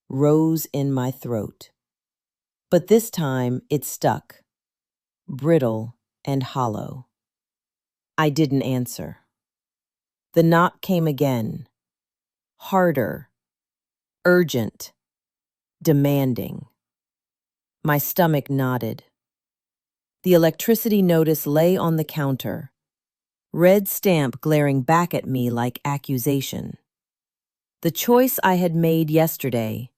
rose in my throat. But this time it stuck, brittle and hollow. I didn't answer. The knock came again, harder, urgent, demanding. My stomach knotted. The electricity notice lay on the counter, red stamp glaring back at me like accusation. The choice I had made yesterday,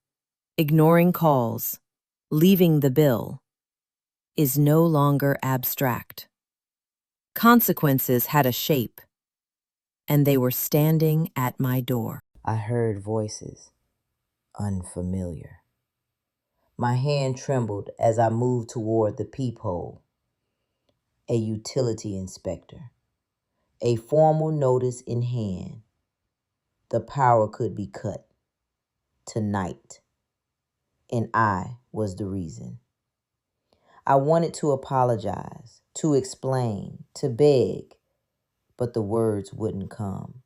ignoring calls, leaving the bill, is no longer abstract. Consequences had a shape, and they were standing at my door. I heard voices, unfamiliar. My hand trembled as I moved toward the peephole. A utility inspector, a formal notice in hand. the power could be cut tonight, and I was the reason. I wanted to apologize, to explain, to beg, but the words wouldn't come.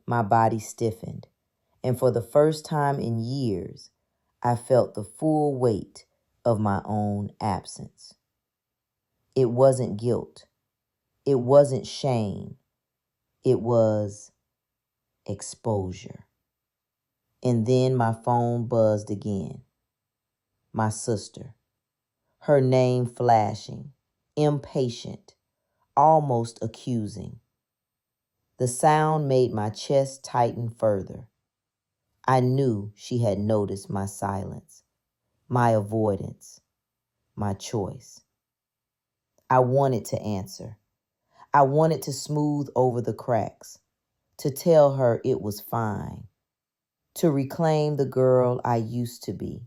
My body stiffened, and for the first time in years, I felt the full weight of my own absence. It wasn't guilt. It wasn't shame. It was exposure. And then my phone buzzed again. My sister, her name flashing, impatient, almost accusing. The sound made my chest tighten further. I knew she had noticed my silence, my avoidance, my choice. I wanted to answer. I wanted to smooth over the cracks, to tell her it was fine, to reclaim the girl I used to be,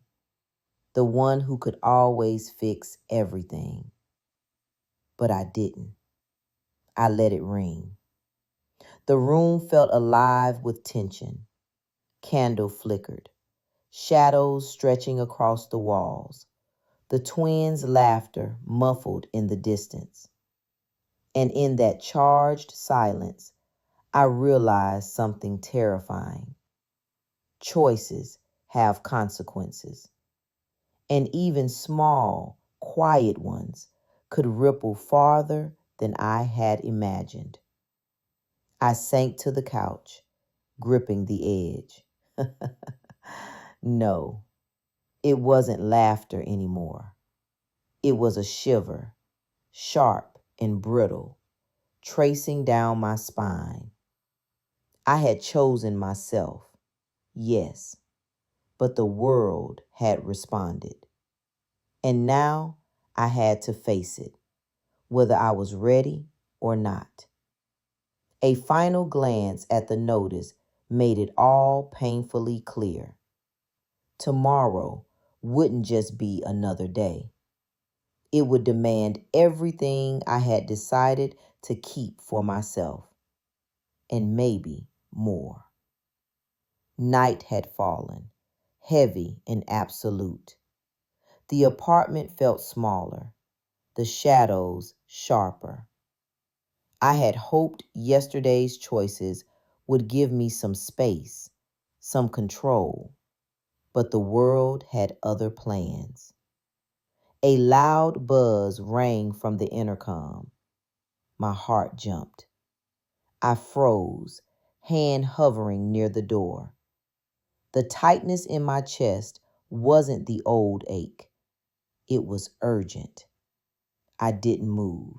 the one who could always fix everything. But I didn't. I let it ring. The room felt alive with tension. Candle flickered, shadows stretching across the walls, the twins' laughter muffled in the distance. And in that charged silence, I realized something terrifying. Choices have consequences, and even small, quiet ones could ripple farther than I had imagined. I sank to the couch, gripping the edge. No, it wasn't laughter anymore. It was a shiver, sharp and brittle, tracing down my spine. I had chosen myself, yes, but the world had responded. And now I had to face it, whether I was ready or not. A final glance at the notice made it all painfully clear. Tomorrow wouldn't just be another day. It would demand everything I had decided to keep for myself, and maybe more. Night had fallen, heavy and absolute. The apartment felt smaller, the shadows sharper. I had hoped yesterday's choices would give me some space, some control, but the world had other plans. A loud buzz rang from the intercom. My heart jumped. I froze, hand hovering near the door. The tightness in my chest wasn't the old ache. It was urgent. I didn't move.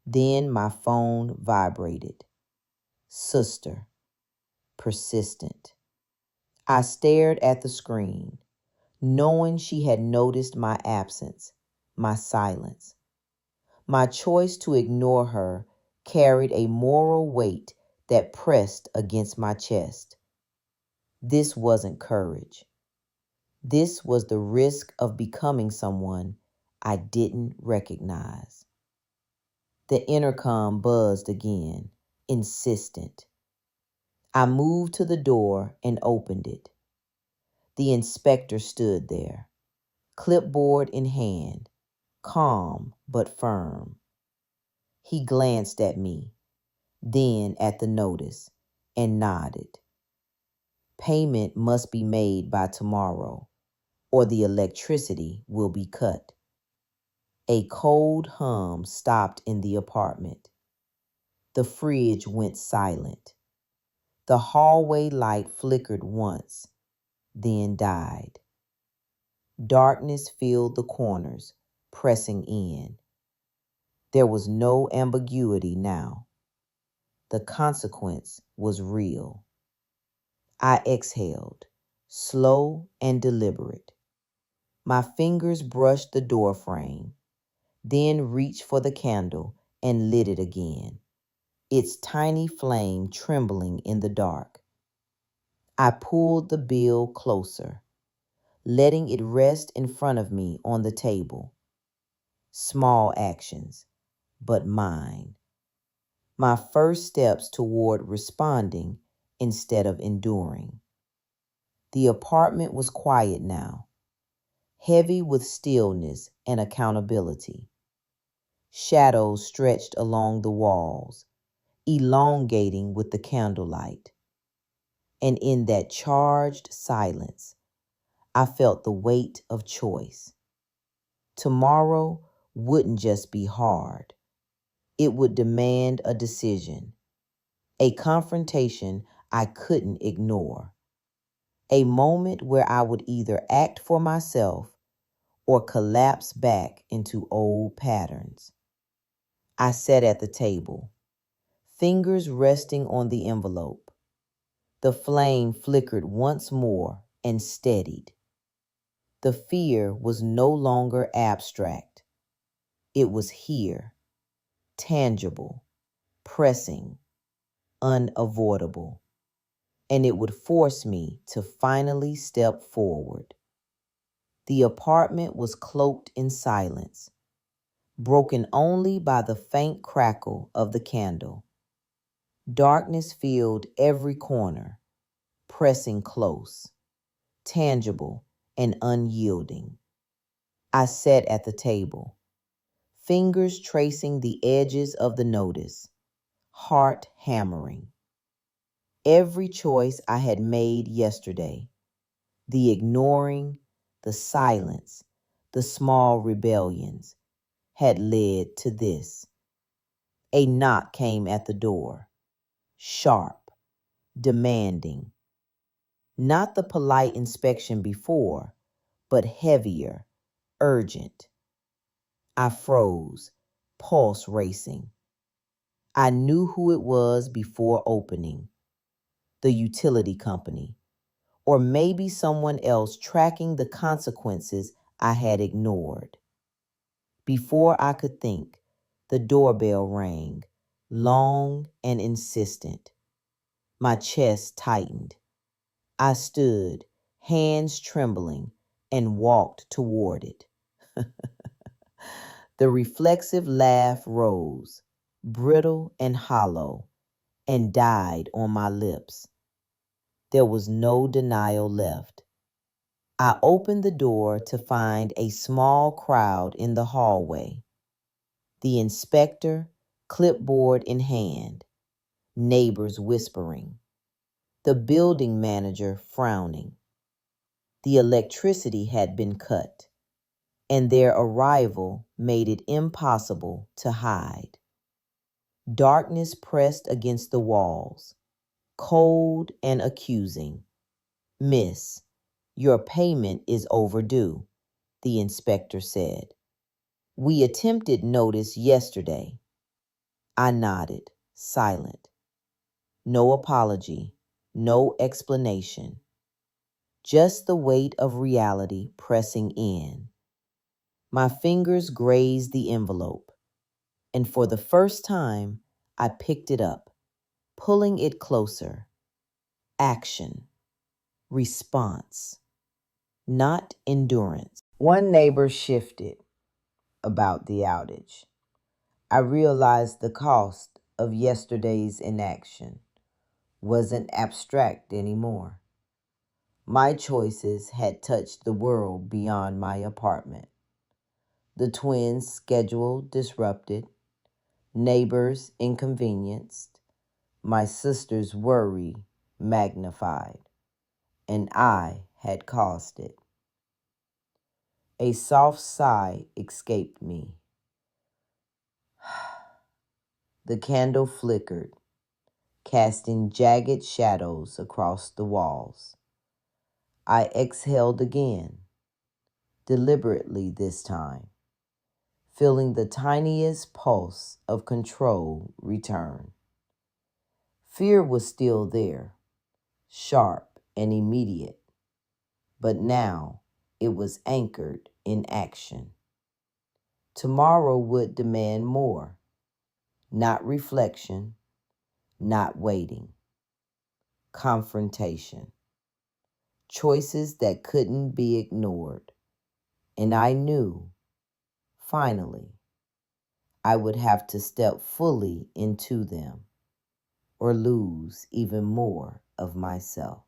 Then my phone vibrated. Sister, persistent. I stared at the screen, knowing she had noticed my absence, my silence. My choice to ignore her carried a moral weight that pressed against my chest. This wasn't courage. This was the risk of becoming someone I didn't recognize. The intercom buzzed again, insistent. I moved to the door and opened it. The inspector stood there, clipboard in hand, calm but firm. He glanced at me, then at the notice, and nodded. Payment must be made by tomorrow, or the electricity will be cut. A cold hum stopped in the apartment. The fridge went silent. The hallway light flickered once, then died. Darkness filled the corners, pressing in. There was no ambiguity now. The consequence was real. I exhaled, slow and deliberate. My fingers brushed the door frame, then reached for the candle and lit it again, its tiny flame trembling in the dark. I pulled the bill closer, letting it rest in front of me on the table. Small actions, but mine. My first steps toward responding instead of enduring. The apartment was quiet now, heavy with stillness and accountability. Shadows stretched along the walls, elongating with the candlelight. And in that charged silence, I felt the weight of choice. Tomorrow wouldn't just be hard. It would demand a decision, a confrontation I couldn't ignore, a moment where I would either act for myself or collapse back into old patterns. I sat at the table, fingers resting on the envelope. The flame flickered once more and steadied. The fear was no longer abstract. It was here, tangible, pressing, unavoidable, and it would force me to finally step forward. The apartment was cloaked in silence, broken only by the faint crackle of the candle. Darkness filled every corner, pressing close, tangible and unyielding. I sat at the table, fingers tracing the edges of the notice, heart hammering. Every choice I had made yesterday, the ignoring, the silence, the small rebellions, had led to this. A knock came at the door, sharp, demanding. Not the polite inspection before, but heavier, urgent. I froze, pulse racing. I knew who it was before opening. The utility company, or maybe someone else tracking the consequences I had ignored. Before I could think, the doorbell rang, long and insistent. My chest tightened. I stood, hands trembling, and walked toward it. The reflexive laugh rose, brittle and hollow, and died on my lips. There was no denial left. I opened the door to find a small crowd in the hallway. The inspector, clipboard in hand, neighbors whispering, the building manager frowning. The electricity had been cut, and their arrival made it impossible to hide. Darkness pressed against the walls, cold and accusing. "Miss, your payment is overdue," the inspector said. "We attempted notice yesterday." I nodded, silent. No apology, no explanation. Just the weight of reality pressing in. My fingers grazed the envelope, and for the first time, I picked it up, pulling it closer. Action, response, not endurance. One neighbor shifted about the outage. I realized the cost of yesterday's inaction wasn't abstract anymore. My choices had touched the world beyond my apartment. The twins' schedule disrupted, neighbors inconvenienced, my sister's worry magnified, and I had caused it. A soft sigh escaped me. The candle flickered, casting jagged shadows across the walls. I exhaled again, deliberately this time, feeling the tiniest pulse of control return. Fear was still there, sharp and immediate, but now it was anchored in action. Tomorrow would demand more, not reflection, not waiting. Confrontation. Choices that couldn't be ignored. And I knew, finally, I would have to step fully into them or lose even more of myself.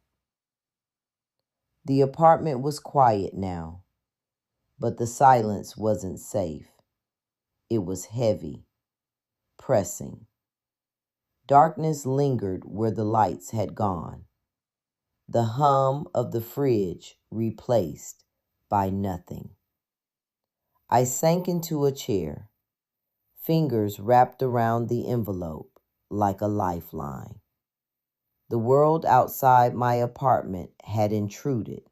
The apartment was quiet now, but the silence wasn't safe. It was heavy, pressing. Darkness lingered where the lights had gone. The hum of the fridge replaced by nothing. I sank into a chair, fingers wrapped around the envelope like a lifeline. The world outside my apartment had intruded,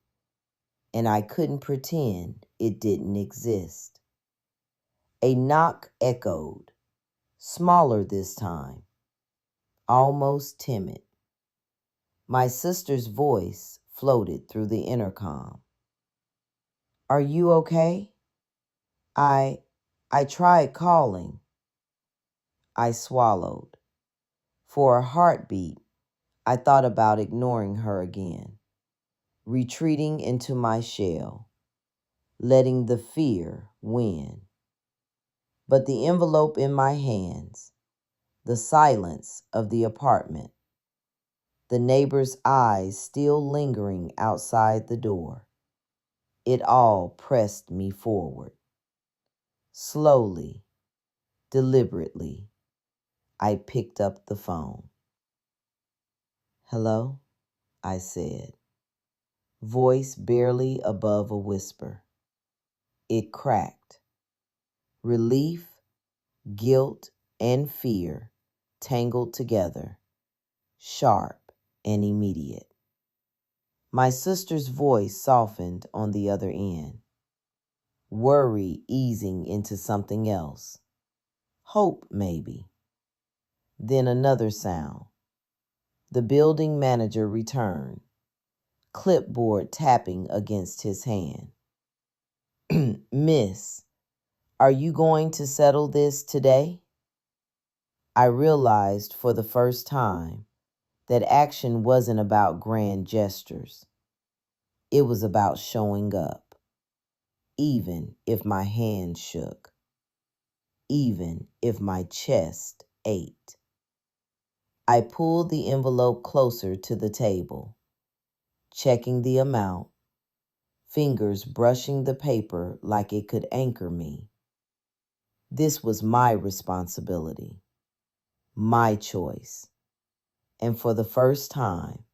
and I couldn't pretend it didn't exist. A knock echoed, smaller this time, almost timid. My sister's voice floated through the intercom. "Are you okay?" I tried calling. I swallowed. For a heartbeat, I thought about ignoring her again, retreating into my shell, letting the fear win. But the envelope in my hands, the silence of the apartment, the neighbor's eyes still lingering outside the door, it all pressed me forward. Slowly, deliberately, I picked up the phone. "Hello?" I said, voice barely above a whisper. It cracked. Relief, guilt, and fear tangled together, sharp and immediate. My sister's voice softened on the other end, worry easing into something else. Hope, maybe. Then another sound. The building manager returned, clipboard tapping against his hand. "Miss, are you going to settle this today?" I realized for the first time that action wasn't about grand gestures. It was about showing up, even if my hand shook, even if my chest ached. I pulled the envelope closer to the table, checking the amount, fingers brushing the paper like it could anchor me. This was my responsibility, my choice. And for the first time,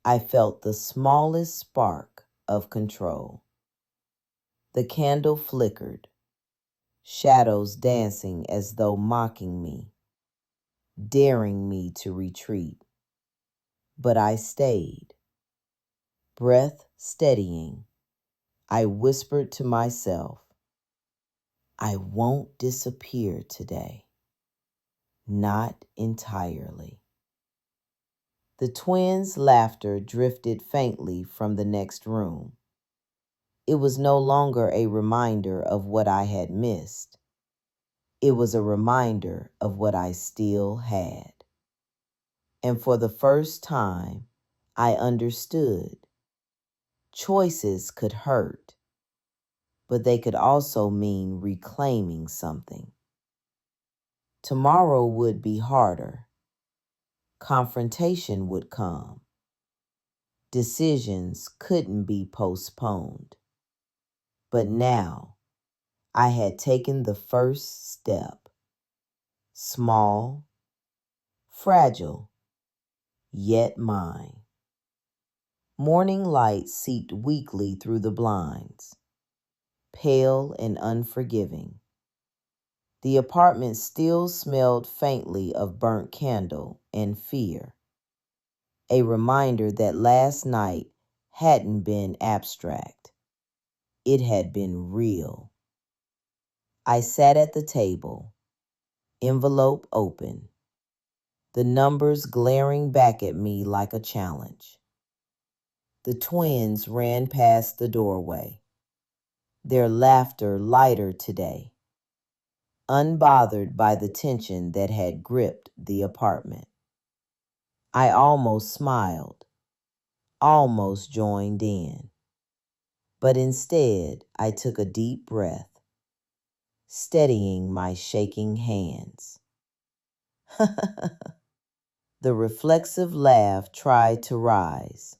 I felt the smallest spark of control. The candle flickered, shadows dancing as though mocking me, daring me to retreat. But I stayed, breath steadying. I whispered to myself, "I won't disappear today. Not entirely." The twins' laughter drifted faintly from the next room. It was no longer a reminder of what I had missed. It was a reminder of what I still had. And for the first time, I understood. Choices could hurt, but they could also mean reclaiming something. Tomorrow would be harder. Confrontation would come. Decisions couldn't be postponed. But now, I had taken the first step. Small, fragile, yet mine. Morning light seeped weakly through the blinds, pale and unforgiving. The apartment still smelled faintly of burnt candle and fear, a reminder that last night hadn't been abstract. It had been real. I sat at the table, envelope open, the numbers glaring back at me like a challenge. The twins ran past the doorway, their laughter lighter today, unbothered by the tension that had gripped the apartment. I almost smiled, almost joined in, but instead I took a deep breath, steadying my shaking hands. The reflexive laugh tried to rise,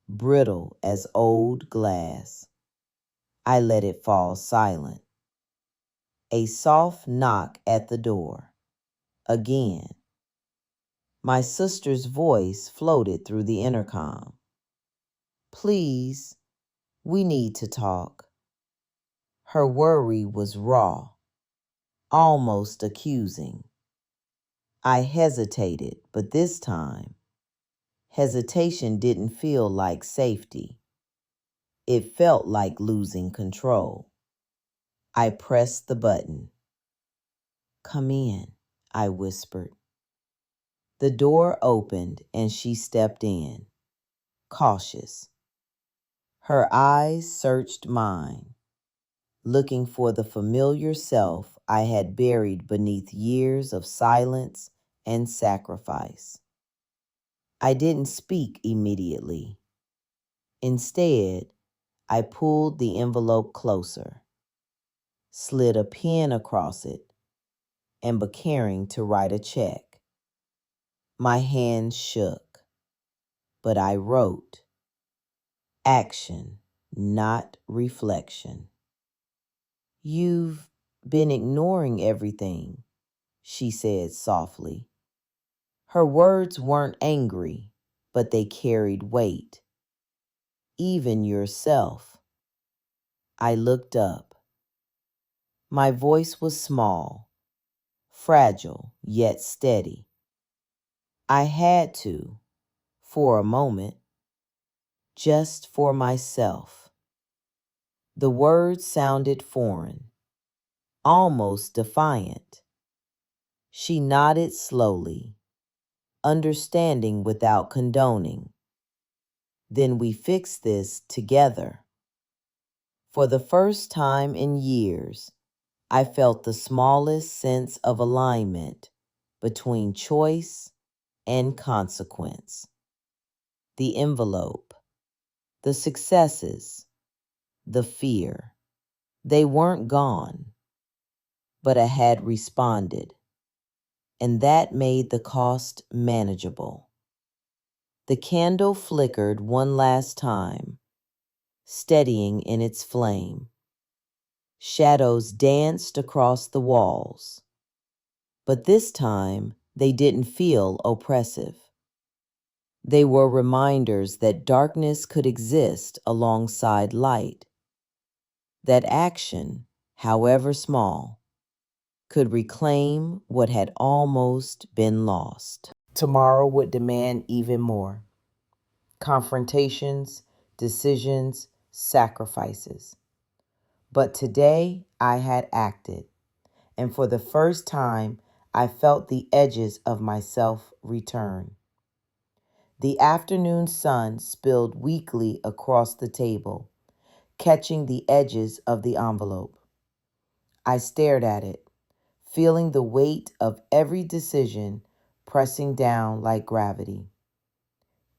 brittle as old glass. I let it fall silent. A soft knock at the door. Again. My sister's voice floated through the intercom. Please, we need to talk. Her worry was raw, almost accusing. I hesitated, but this time, hesitation didn't feel like safety. It felt like losing control. I pressed the button. Come in, I whispered. The door opened and she stepped in, cautious. Her eyes searched mine, looking for the familiar self I had buried beneath years of silence and sacrifice. I didn't speak immediately. Instead, I pulled the envelope closer, slid a pen across it, and began to write a check. My hand shook, but I wrote, action, not reflection. You've been ignoring everything, she said softly. Her words weren't angry, but they carried weight. Even yourself. I looked up. My voice was small, fragile yet steady. I had to, for a moment, just for myself. The words sounded foreign, almost defiant. She nodded slowly, understanding without condoning. Then we fixed this together. For the first time in years, I felt the smallest sense of alignment between choice and consequence. The envelope, the successes, the fear. They weren't gone, but I had responded, and that made the cost manageable. The candle flickered one last time, steadying in its flame. Shadows danced across the walls, but this time they didn't feel oppressive. They were reminders that darkness could exist alongside light, that action, however small, could reclaim what had almost been lost. Tomorrow would demand even more. Confrontations, decisions, sacrifices. But today I had acted, and for the first time I felt the edges of myself return. The afternoon sun spilled weakly across the table, catching the edges of the envelope. I stared at it, feeling the weight of every decision pressing down like gravity.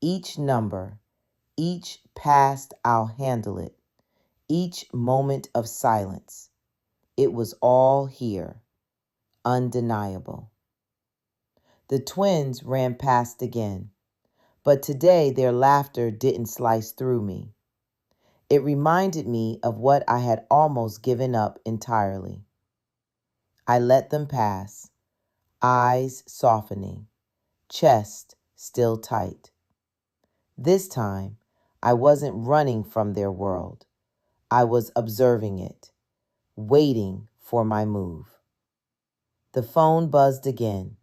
Each number, each past I'll handle it, each moment of silence. It was all here, undeniable. The twins ran past again, but today their laughter didn't slice through me. It reminded me of what I had almost given up entirely. I let them pass, eyes softening, chest still tight. This time, I wasn't running from their world. I was observing it, waiting for my move. The phone buzzed again.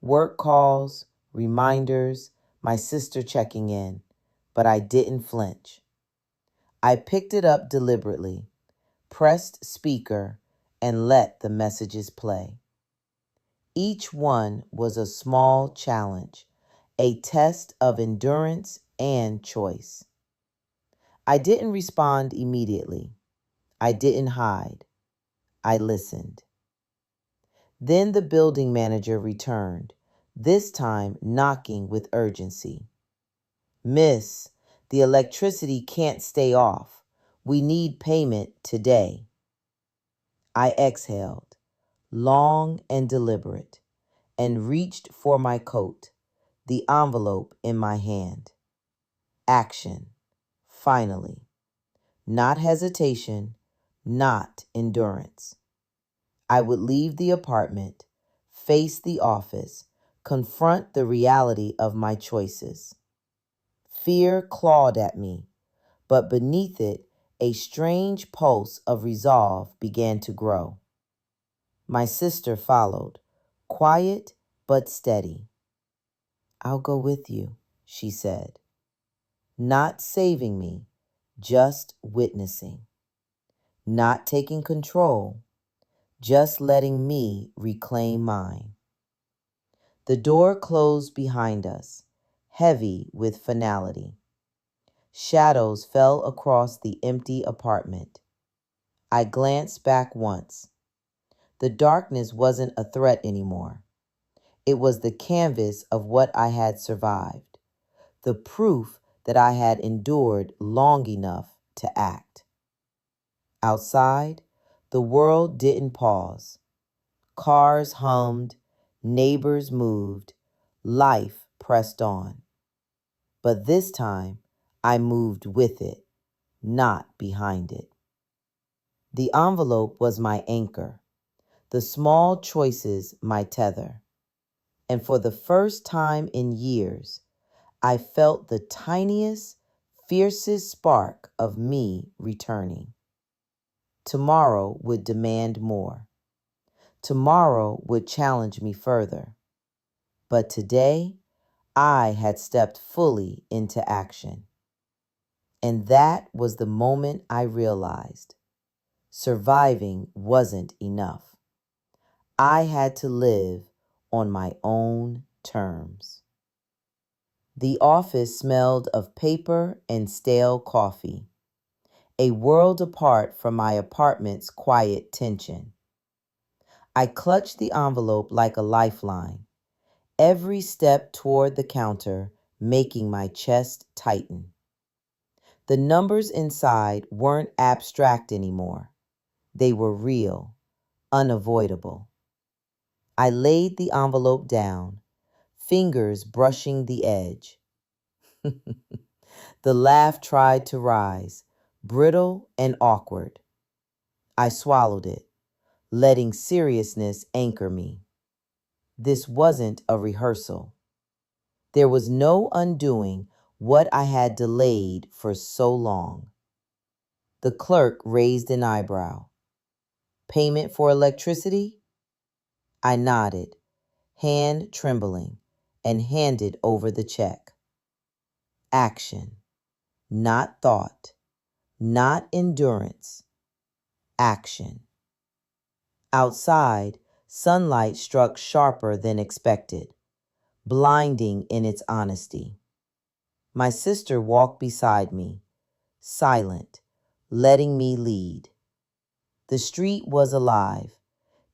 Work calls, reminders, my sister checking in, but I didn't flinch. I picked it up deliberately, pressed speaker, and let the messages play. Each one was a small challenge, a test of endurance and choice. I didn't respond immediately. I didn't hide. I listened. Then the building manager returned, this time knocking with urgency. Miss, the electricity can't stay off. We need payment today. I exhaled, long and deliberate, and reached for my coat, the envelope in my hand. Action, finally. Not hesitation, not endurance. I would leave the apartment, face the office, confront the reality of my choices. Fear clawed at me, but beneath it, a strange pulse of resolve began to grow. My sister followed, quiet but steady. "I'll go with you," she said. Not saving me, just witnessing. Not taking control, just letting me reclaim mine. The door closed behind us, heavy with finality. Shadows fell across the empty apartment. I glanced back once. The darkness wasn't a threat anymore. It was the canvas of what I had survived, the proof that I had endured long enough to act. Outside, the world didn't pause. Cars hummed, neighbors moved, life pressed on. But this time, I moved with it, not behind it. The envelope was my anchor, the small choices my tether. And for the first time in years, I felt the tiniest, fiercest spark of me returning. Tomorrow would demand more. Tomorrow would challenge me further. But today, I had stepped fully into action. And that was the moment I realized surviving wasn't enough. I had to live on my own terms. The office smelled of paper and stale coffee, a world apart from my apartment's quiet tension. I clutched the envelope like a lifeline, every step toward the counter making my chest tighten. The numbers inside weren't abstract anymore. They were real, unavoidable. I laid the envelope down, fingers brushing the edge. The laugh tried to rise, brittle and awkward. I swallowed it, letting seriousness anchor me. This wasn't a rehearsal. There was no undoing what I had delayed for so long. The clerk raised an eyebrow. "Payment for electricity?" I nodded, hand trembling, and handed over the check. Action, not thought, not endurance. Action. Outside, sunlight struck sharper than expected, blinding in its honesty. My sister walked beside me, silent, letting me lead. The street was alive,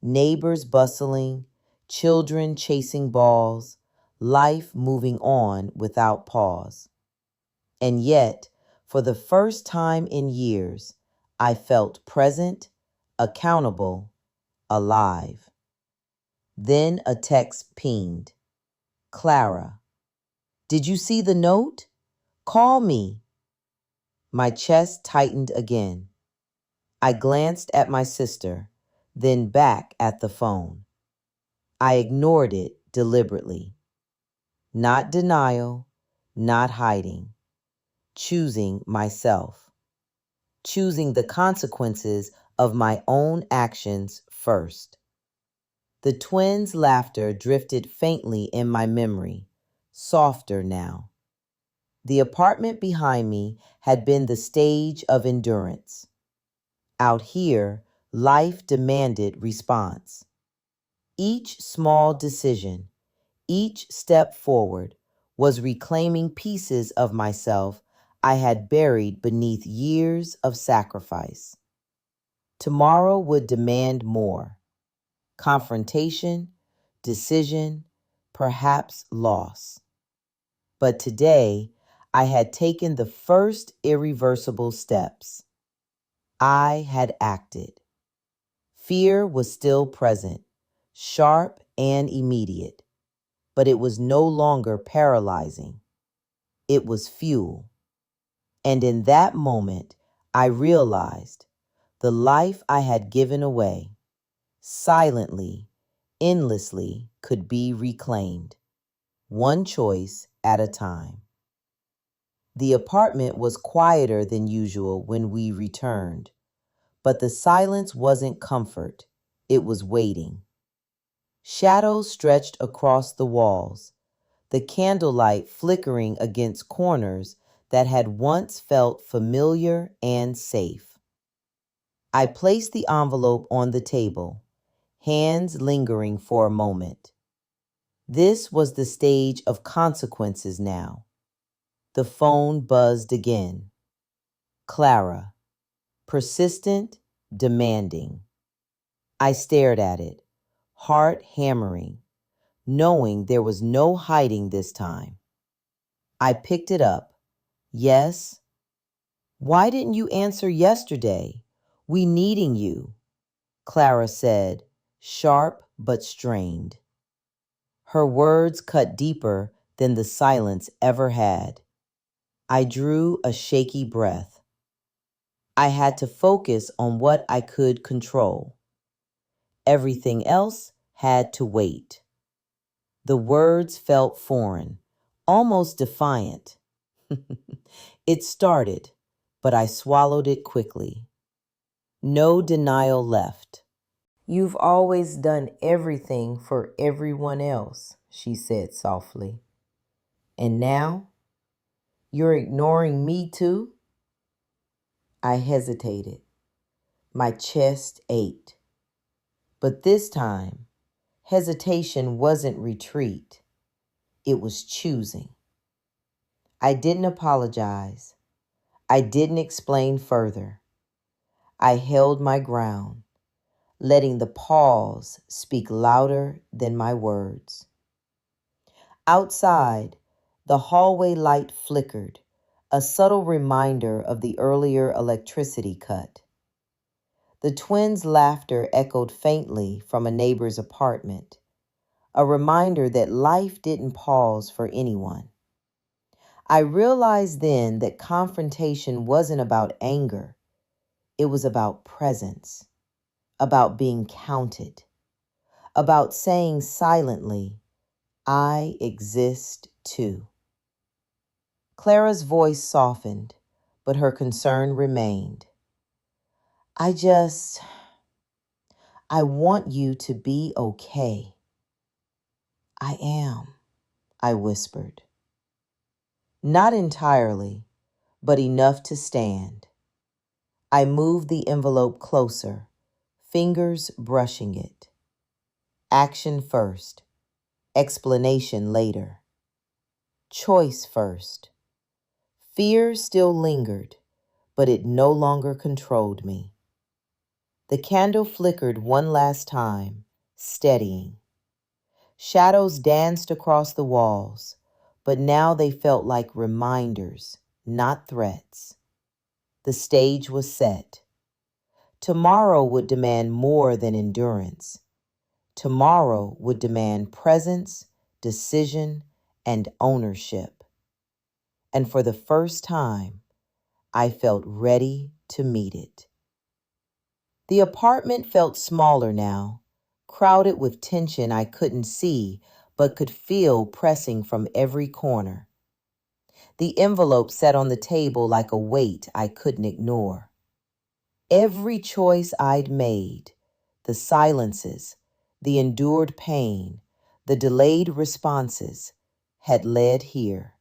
neighbors bustling, children chasing balls, life moving on without pause. And yet, for the first time in years, I felt present, accountable, alive. Then a text pinged. "Clara, did you see the note? Call me." My chest tightened again. I glanced at my sister, then back at the phone. I ignored it deliberately. Not denial, not hiding. Choosing myself. Choosing the consequences of my own actions first. The twins' laughter drifted faintly in my memory, softer now. The apartment behind me had been the stage of endurance. Out here, life demanded response. Each small decision, each step forward, was reclaiming pieces of myself I had buried beneath years of sacrifice. Tomorrow would demand more. Confrontation, decision, perhaps loss. But today, I had taken the first irreversible steps. I had acted. Fear was still present, sharp and immediate, but it was no longer paralyzing. It was fuel. And in that moment, I realized the life I had given away, silently, endlessly, could be reclaimed, one choice at a time. The apartment was quieter than usual when we returned, but the silence wasn't comfort, it was waiting. Shadows stretched across the walls, the candlelight flickering against corners that had once felt familiar and safe. I placed the envelope on the table, hands lingering for a moment. This was the stage of consequences now. The phone buzzed again. Clara, persistent, demanding. I stared at it, heart hammering, knowing there was no hiding this time. I picked it up. Yes. Why didn't you answer yesterday? We needing you, Clara said, sharp but strained. Her words cut deeper than the silence ever had. I drew a shaky breath. I had to focus on what I could control. Everything else had to wait. The words felt foreign, almost defiant. It started, but I swallowed it quickly. No denial left. You've always done everything for everyone else, she said softly. And now, you're ignoring me too? I hesitated. My chest ached. But this time, hesitation wasn't retreat. It was choosing. I didn't apologize. I didn't explain further. I held my ground, letting the pause speak louder than my words. Outside, the hallway light flickered, a subtle reminder of the earlier electricity cut. The twins' laughter echoed faintly from a neighbor's apartment, a reminder that life didn't pause for anyone. I realized then that confrontation wasn't about anger. It was about presence, about being counted, about saying silently, I exist too. Clara's voice softened, but her concern remained. I want you to be okay. I am, I whispered. Not entirely, but enough to stand. I moved the envelope closer, fingers brushing it. Action first, explanation later. Choice first. Fear still lingered, but it no longer controlled me. The candle flickered one last time, steadying. Shadows danced across the walls, but now they felt like reminders, not threats. The stage was set. Tomorrow would demand more than endurance. Tomorrow would demand presence, decision, and ownership. And for the first time, I felt ready to meet it. The apartment felt smaller now, crowded with tension I couldn't see but could feel pressing from every corner. The envelope sat on the table like a weight I couldn't ignore. Every choice I'd made, the silences, the endured pain, the delayed responses, had led here.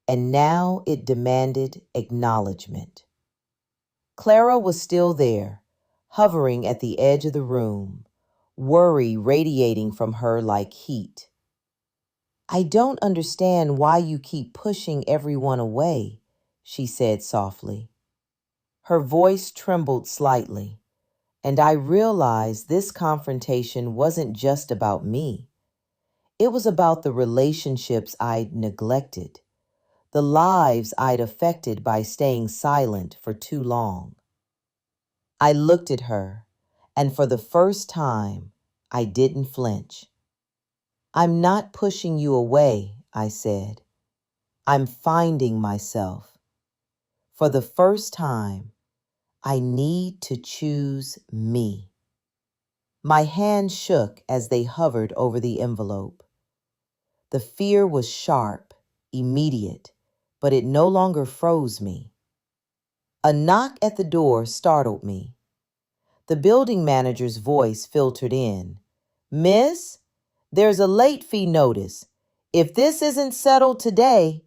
And now it demanded acknowledgement. Clara was still there, hovering at the edge of the room, worry radiating from her like heat. I don't understand why you keep pushing everyone away, she said softly. Her voice trembled slightly, and I realized this confrontation wasn't just about me. It was about the relationships I'd neglected, the lives I'd affected by staying silent for too long. I looked at her, and for the first time, I didn't flinch. I'm not pushing you away, I said. I'm finding myself. For the first time, I need to choose me. My hands shook as they hovered over the envelope. The fear was sharp, immediate, but it no longer froze me. A knock at the door startled me. The building manager's voice filtered in. Miss, there's a late fee notice. If this isn't settled today,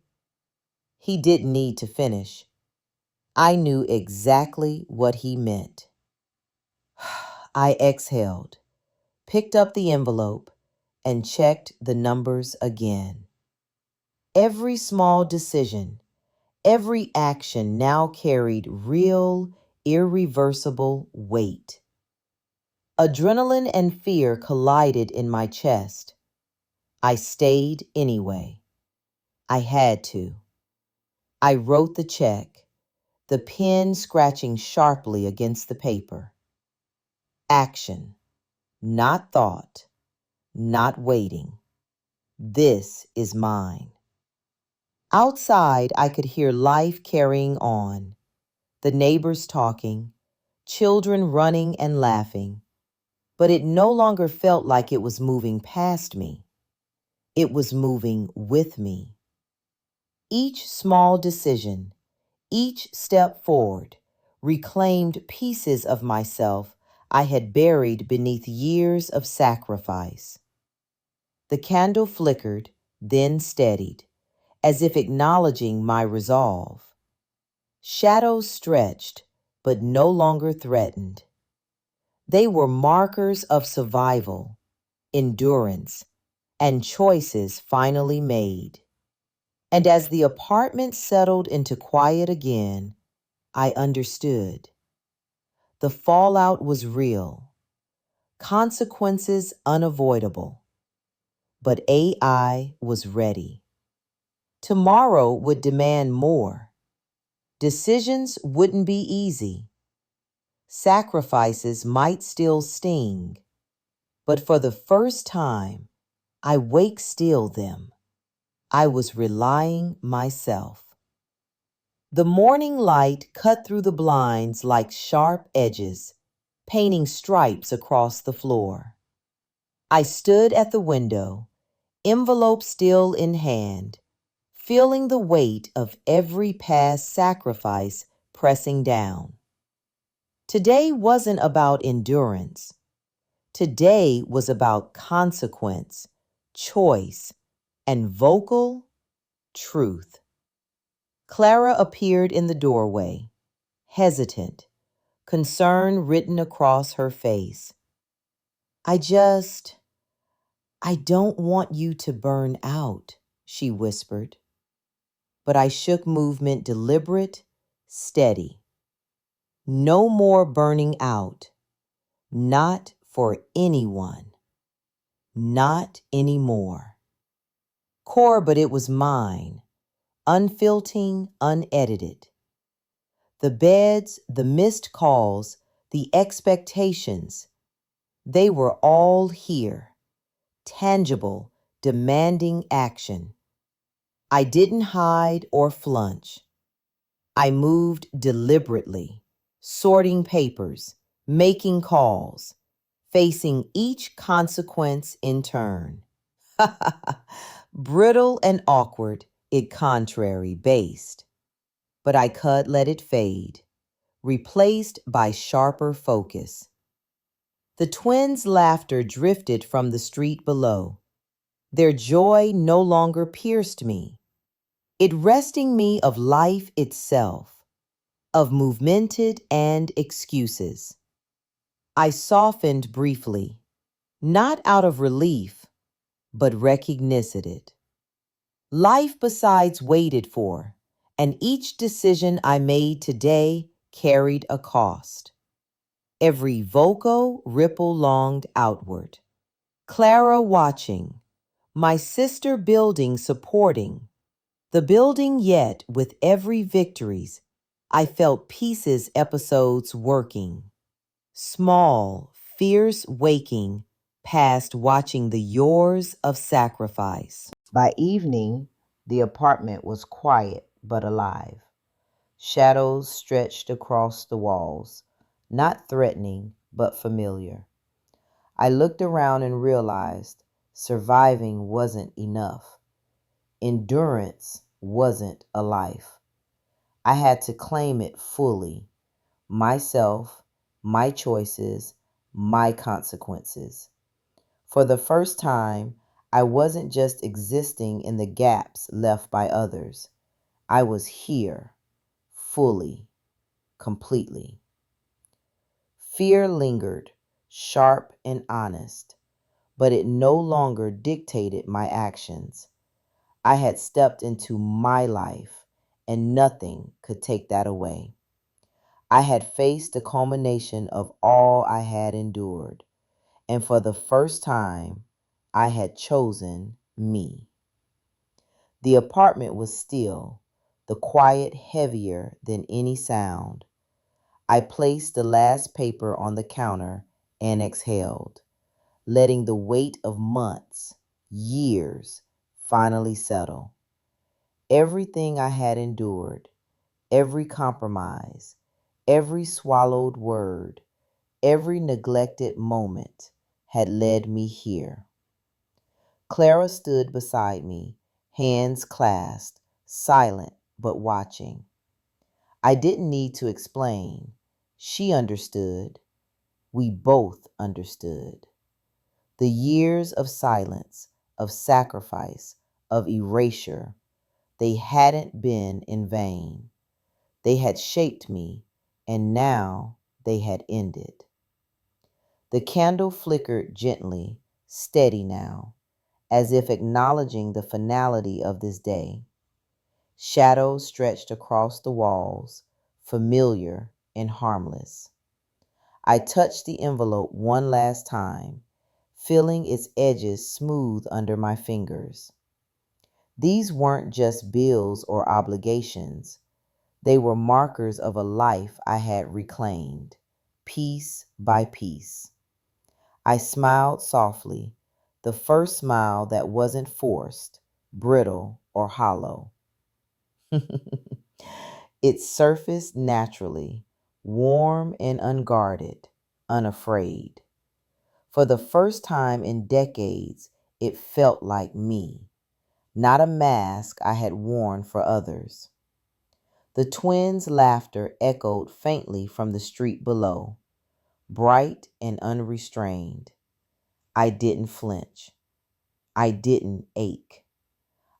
he didn't need to finish. I knew exactly what he meant. I exhaled, picked up the envelope, and checked the numbers again. Every small decision, every action now carried real, irreversible weight. Adrenaline and fear collided in my chest. I stayed anyway. I had to. I wrote the check, the pen scratching sharply against the paper. Action, not thought, not waiting. This is mine. Outside, I could hear life carrying on. The neighbors talking, children running and laughing. But it no longer felt like it was moving past me. It was moving with me. Each small decision, each step forward, reclaimed pieces of myself I had buried beneath years of sacrifice. The candle flickered, then steadied, as if acknowledging my resolve. Shadows stretched, but no longer threatened. They were markers of survival, endurance, and choices finally made. And as the apartment settled into quiet again, I understood. The fallout was real, consequences unavoidable, but AI was ready. Tomorrow would demand more. Decisions wouldn't be easy. Sacrifices might still sting, but for the first time, I wake still them. I was relying myself. The morning light cut through the blinds like sharp edges, painting stripes across the floor. I stood at the window, envelope still in hand, feeling the weight of every past sacrifice pressing down. Today wasn't about endurance. Today was about consequence, choice, and vocal truth. Clara appeared in the doorway, hesitant, concern written across her face. I don't want you to burn out, she whispered. But I shook movement deliberate, steady. No more burning out. Not for anyone. Not anymore. Core, but it was mine. Unfiltering, unedited. The beds, the missed calls, the expectations, they were all here. Tangible, demanding action. I didn't hide or flunch. I moved deliberately, sorting papers, making calls, facing each consequence in turn. Brittle and awkward, it contrary based. But I could let it fade, replaced by sharper focus. The twins' laughter drifted from the street below. Their joy no longer pierced me. It wresting me of life itself, of movemented and excuses. I softened briefly, not out of relief, but recognized. Life besides waited for, and each decision I made today carried a cost. Every vocal ripple longed outward. Clara watching, my sister building supporting, the building yet with every victories, I felt pieces episodes working. Small, fierce waking, past watching the yours of sacrifice. By evening, the apartment was quiet but alive. Shadows stretched across the walls, not threatening but familiar. I looked around and realized surviving wasn't enough. Endurance wasn't a life. I had to claim it fully. Myself, my choices, my consequences. For the first time, I wasn't just existing in the gaps left by others. I was here, fully, completely. Fear lingered, sharp and honest, but it no longer dictated my actions. I had stepped into my life, and nothing could take that away. I had faced the culmination of all I had endured, and for the first time, I had chosen me. The apartment was still, the quiet heavier than any sound. I placed the last paper on the counter and exhaled, letting the weight of months, years, finally settle. Everything I had endured, every compromise, every swallowed word, every neglected moment had led me here. Clara stood beside me, hands clasped, silent but watching. I didn't need to explain. She understood. We both understood. The years of silence, of sacrifice, of erasure, they hadn't been in vain. They had shaped me, and now they had ended. The candle flickered gently, steady now, as if acknowledging the finality of this day. Shadows stretched across the walls, familiar and harmless. I touched the envelope one last time, feeling its edges smooth under my fingers. These weren't just bills or obligations. They were markers of a life I had reclaimed, piece by piece. I smiled softly, the first smile that wasn't forced, brittle, or hollow. It surfaced naturally, warm and unguarded, unafraid. For the first time in decades, it felt like me, not a mask I had worn for others. The twins' laughter echoed faintly from the street below, bright and unrestrained. I didn't flinch. I didn't ache.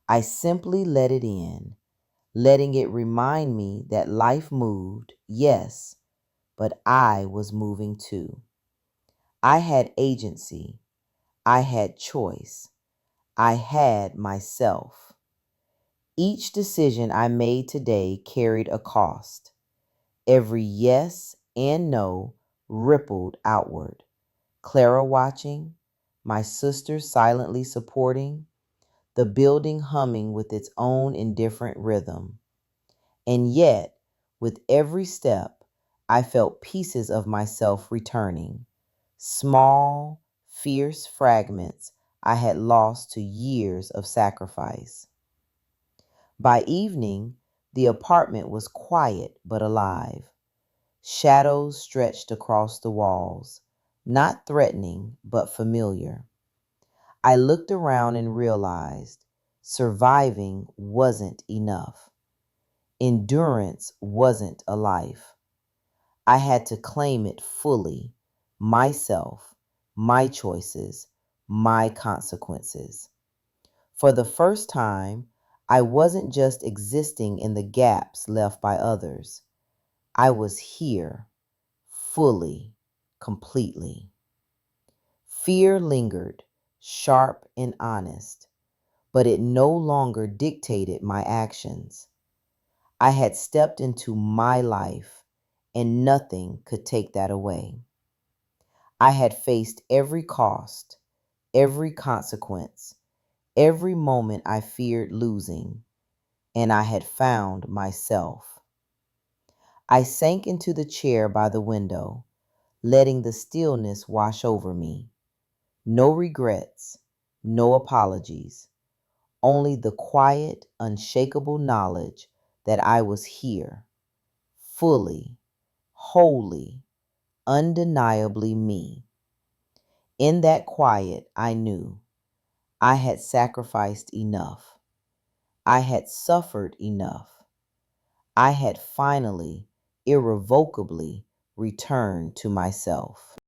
I simply let it in, letting it remind me that life moved, yes, but I was moving too. I had agency. I had choice. I had myself. Each decision I made today carried a cost. Every yes and no rippled outward. Clara watching, my sister silently supporting, the building humming with its own indifferent rhythm. And yet, with every step, I felt pieces of myself returning, small, fierce fragments I had lost to years of sacrifice. By evening, the apartment was quiet but alive. Shadows stretched across the walls, not threatening but familiar. I looked around and realized surviving wasn't enough. Endurance wasn't a life. I had to claim it fully, myself, my choices, my consequences. For the first time, I wasn't just existing in the gaps left by others. I was here, fully, completely. Fear lingered, sharp and honest, but it no longer dictated my actions. I had stepped into my life, and nothing could take that away. I had faced every cost, every consequence, every moment I feared losing, and I had found myself. I sank into the chair by the window, letting the stillness wash over me. No regrets, no apologies, only the quiet, unshakable knowledge that I was here, fully, wholly, undeniably me. In that quiet, I knew I had sacrificed enough. I had suffered enough. I had finally, irrevocably returned to myself.